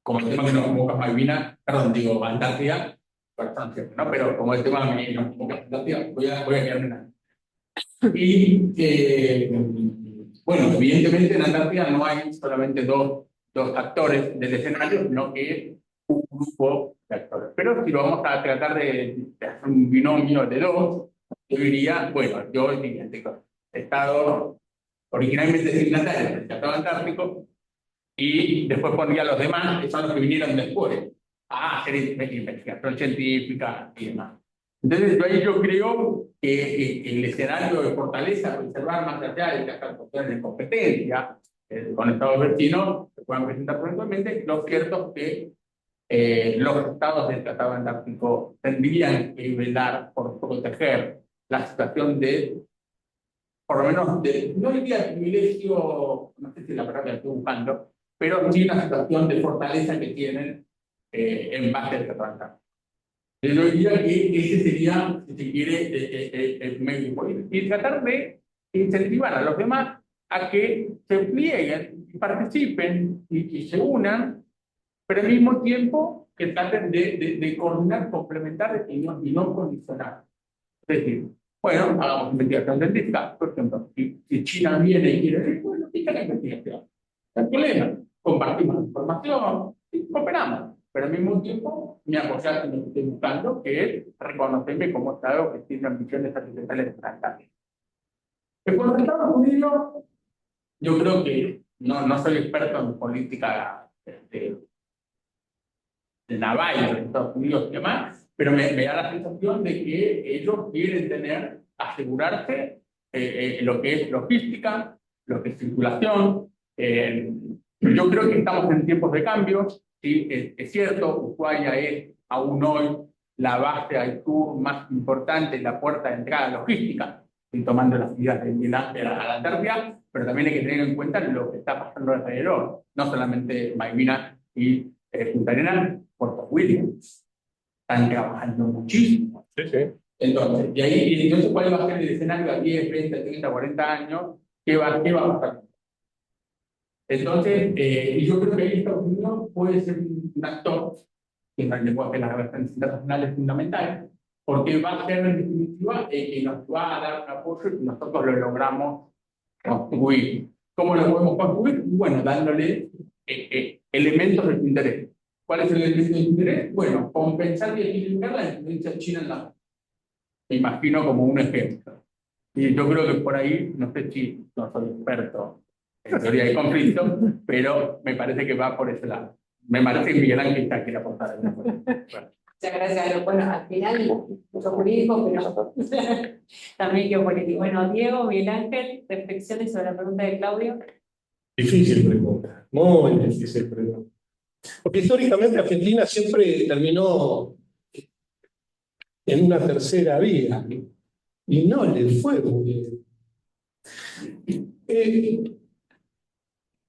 como el tema que nos convoca Malvinas, perdón, digo, Antártida, ¿no? Pero como el tema que nos convoca Antártida, voy a quedarme en la. Y, bueno, evidentemente en Antártida no hay solamente dos actores del escenario, sino que un grupo de actores. Pero si lo vamos a tratar de hacer un binomio de dos, yo diría, bueno, yo el siguiente Estado originalmente signatario del Tratado Antártico, y después pondría los demás, que son los que vinieron después, a hacer investigación científica y demás. Entonces, yo creo que el escenario de fortaleza, observar más allá de las cuestiones de competencia con estados vecinos, se puedan presentar eventualmente, lo cierto es que los estados del Tratado Antártico tendrían que velar por proteger la situación de, por lo menos, no diría privilegio, no sé si la palabra la estoy buscando, pero sí una situación de fortaleza que tienen en base al Tratado Antártico. Yo diría que ese sería, si se quiere, el medio político. Y tratar de incentivar a los demás a que se plieguen, participen y se unan, pero al mismo tiempo que traten de coordinar, complementar y no condicionar. Es decir, bueno, hagamos investigación científica, por ejemplo, si China viene y quiere decir, bueno, ¿qué es la investigación? No hay problema, compartimos información y cooperamos. Pero al mismo tiempo me apoyar en lo que estoy buscando, que es reconocerme como Estado que tiene ambiciones accidentales transnacionales. Con los Estados Unidos, yo creo que no soy experto en política de naval de los Estados Unidos y demás, pero me da la sensación de que ellos quieren asegurarse lo que es logística, lo que es circulación. Yo creo que estamos en tiempos de cambios. Sí, es cierto, Ushuaia es aún hoy la base al sur más importante, la puerta de entrada logística, tomando las medidas de a la Antártida, pero también hay que tener en cuenta lo que está pasando alrededor, no solamente Malvinas y Punta Arenas, Puerto Williams. Están trabajando muchísimo. Sí, sí. Entonces, ¿cuál va a ser el escenario a 10, 20, 30, 40 años? ¿Qué va a pasar? Entonces, yo creo que ahí Estados Unidos puede ser un actor que en el lenguaje de las relaciones internacionales es fundamental, porque va a ser en definitiva que nos va a dar un apoyo y nosotros lo logramos construir. ¿Cómo lo podemos construir? Bueno, dándole elementos de su interés. ¿Cuál es el elemento de su interés? Bueno, compensar y equilibrar la influencia china en la. Me imagino como un ejemplo. Y yo creo que por ahí, no sé si no soy experto en teoría hay conflicto, pero me parece que va por ese lado. Me parece que Miguel Ángel está quiere aportar alguna cosa. Bueno. Muchas gracias. Bueno, al final, mucho jurídico, pero también geopolítico. Bueno, Diego, Miguel Ángel, reflexiones sobre la pregunta de Claudio. Difícil pregunta, muy difícil pregunta. Porque históricamente Argentina siempre terminó en una tercera vía y no le fue muy bien.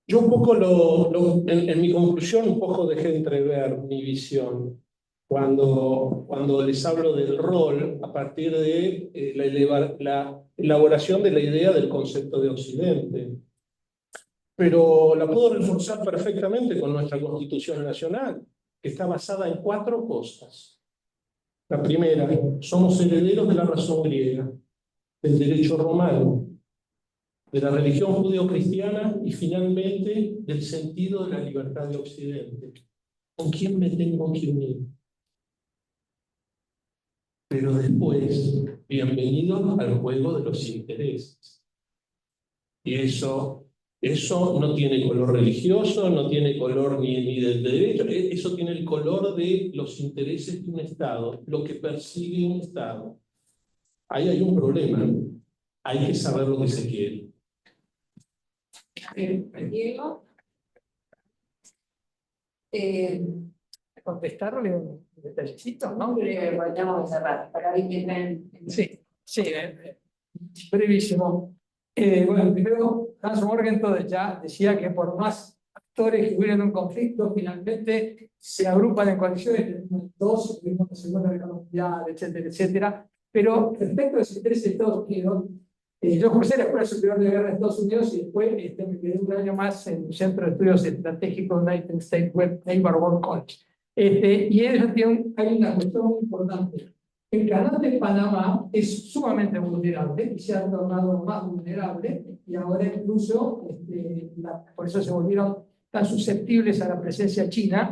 Yo un poco en mi conclusión un poco dejé entrever mi visión cuando les hablo del rol a partir de la elaboración de la idea del concepto de Occidente. Pero la puedo reforzar perfectamente con nuestra Constitución Nacional, que está basada en 4 cosas. La primera, somos herederos de la razón griega, del derecho romano, de la religión judeocristiana y finalmente del sentido de la libertad de Occidente. ¿Con quién me tengo que unir? Pero después, bienvenidos al juego de los intereses. Y eso no tiene color religioso, no tiene color ni del derecho, eso tiene el color de los intereses de un Estado, lo que persigue un Estado. Ahí hay un problema, hay que saber lo que se quiere. Diego. Contestarle un detallecito, ¿no? Vayamos a cerrar, para ver quién en... Sí, brevísimo. Bueno, primero, Hans Morgenthau ya decía que por más actores que hubieran un conflicto, finalmente se agrupan en coaliciones, dos, tuvimos la Segunda Guerra Mundial, etcétera, etcétera. Pero respecto a los intereses de Estados Unidos, yo cursé la Escuela Superior de Guerra de Estados Unidos y después me quedé un año más en el Centro de Estudios Estratégicos United States Naval War College. Y hay una cuestión muy importante. El canal de Panamá es sumamente vulnerable y se ha tornado más vulnerable y ahora incluso por eso se volvieron tan susceptibles a la presencia china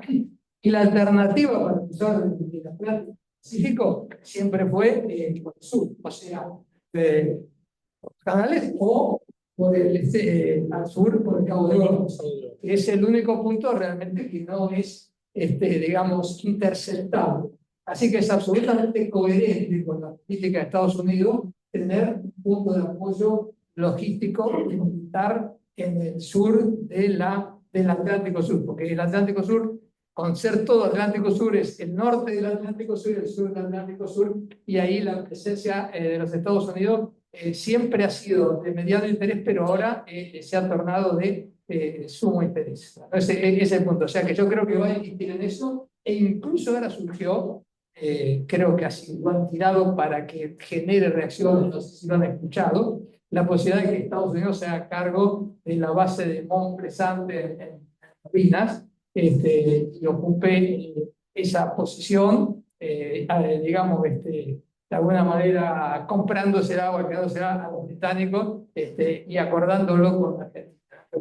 y la alternativa para cruzar el Atlántico Pacífico siempre fue por el sur, o sea, los canales o por el al sur por el Cabo de Hornos. Es el único punto realmente que no es digamos, interceptable. Así que es absolutamente coherente con la política de Estados Unidos tener un punto de apoyo logístico y militar en el sur del Atlántico Sur, porque el Atlántico Sur, con ser todo Atlántico Sur, es el norte del Atlántico Sur y el sur del Atlántico Sur, y ahí la presencia de los Estados Unidos siempre ha sido de mediano interés, pero ahora se ha tornado de sumo interés. Ese es el punto. O sea que yo creo que va a insistir en eso, e incluso ahora surgió, creo que así lo han tirado para que genere reacciones, no sé si lo han escuchado, la posibilidad de que Estados Unidos se haga cargo de la base de Mont Pleasant en Malvinas y ocupe esa posición, digamos, de alguna manera comprándose el agua, quedándosela a los británicos y acordándolo con la Argentina.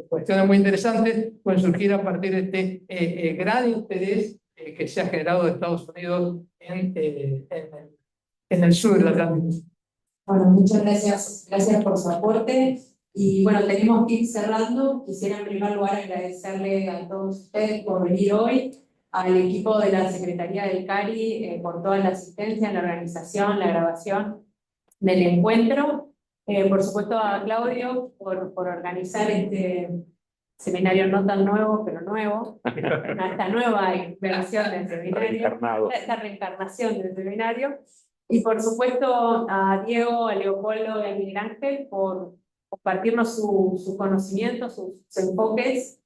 Cuestiones muy interesantes pueden surgir a partir de este gran interés que se ha generado de Estados Unidos en el sur del Atlántico. Bueno, muchas gracias por su aporte. Y bueno, tenemos que ir cerrando. Quisiera en primer lugar agradecerle a todos ustedes por venir hoy, al equipo de la Secretaría del CARI por toda la asistencia, la organización, la grabación del encuentro. Por supuesto a Claudio por organizar este seminario no tan nuevo, pero nuevo, esta nueva versión del seminario, esta reencarnación del seminario. Y por supuesto a Diego, a Leopoldo y a Miguel Ángel por compartirnos sus conocimientos, sus enfoques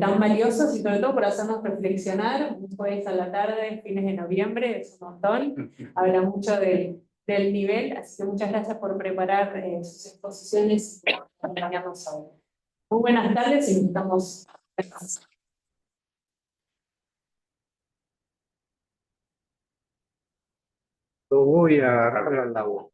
tan valiosos y sobre todo por hacernos reflexionar. Un jueves a la tarde, fines de noviembre, es un montón, habla mucho del nivel, así que muchas gracias por preparar sus exposiciones y por acompañarnos hoy. Muy buenas tardes y nos estamos. Lo voy a agarrar la voz.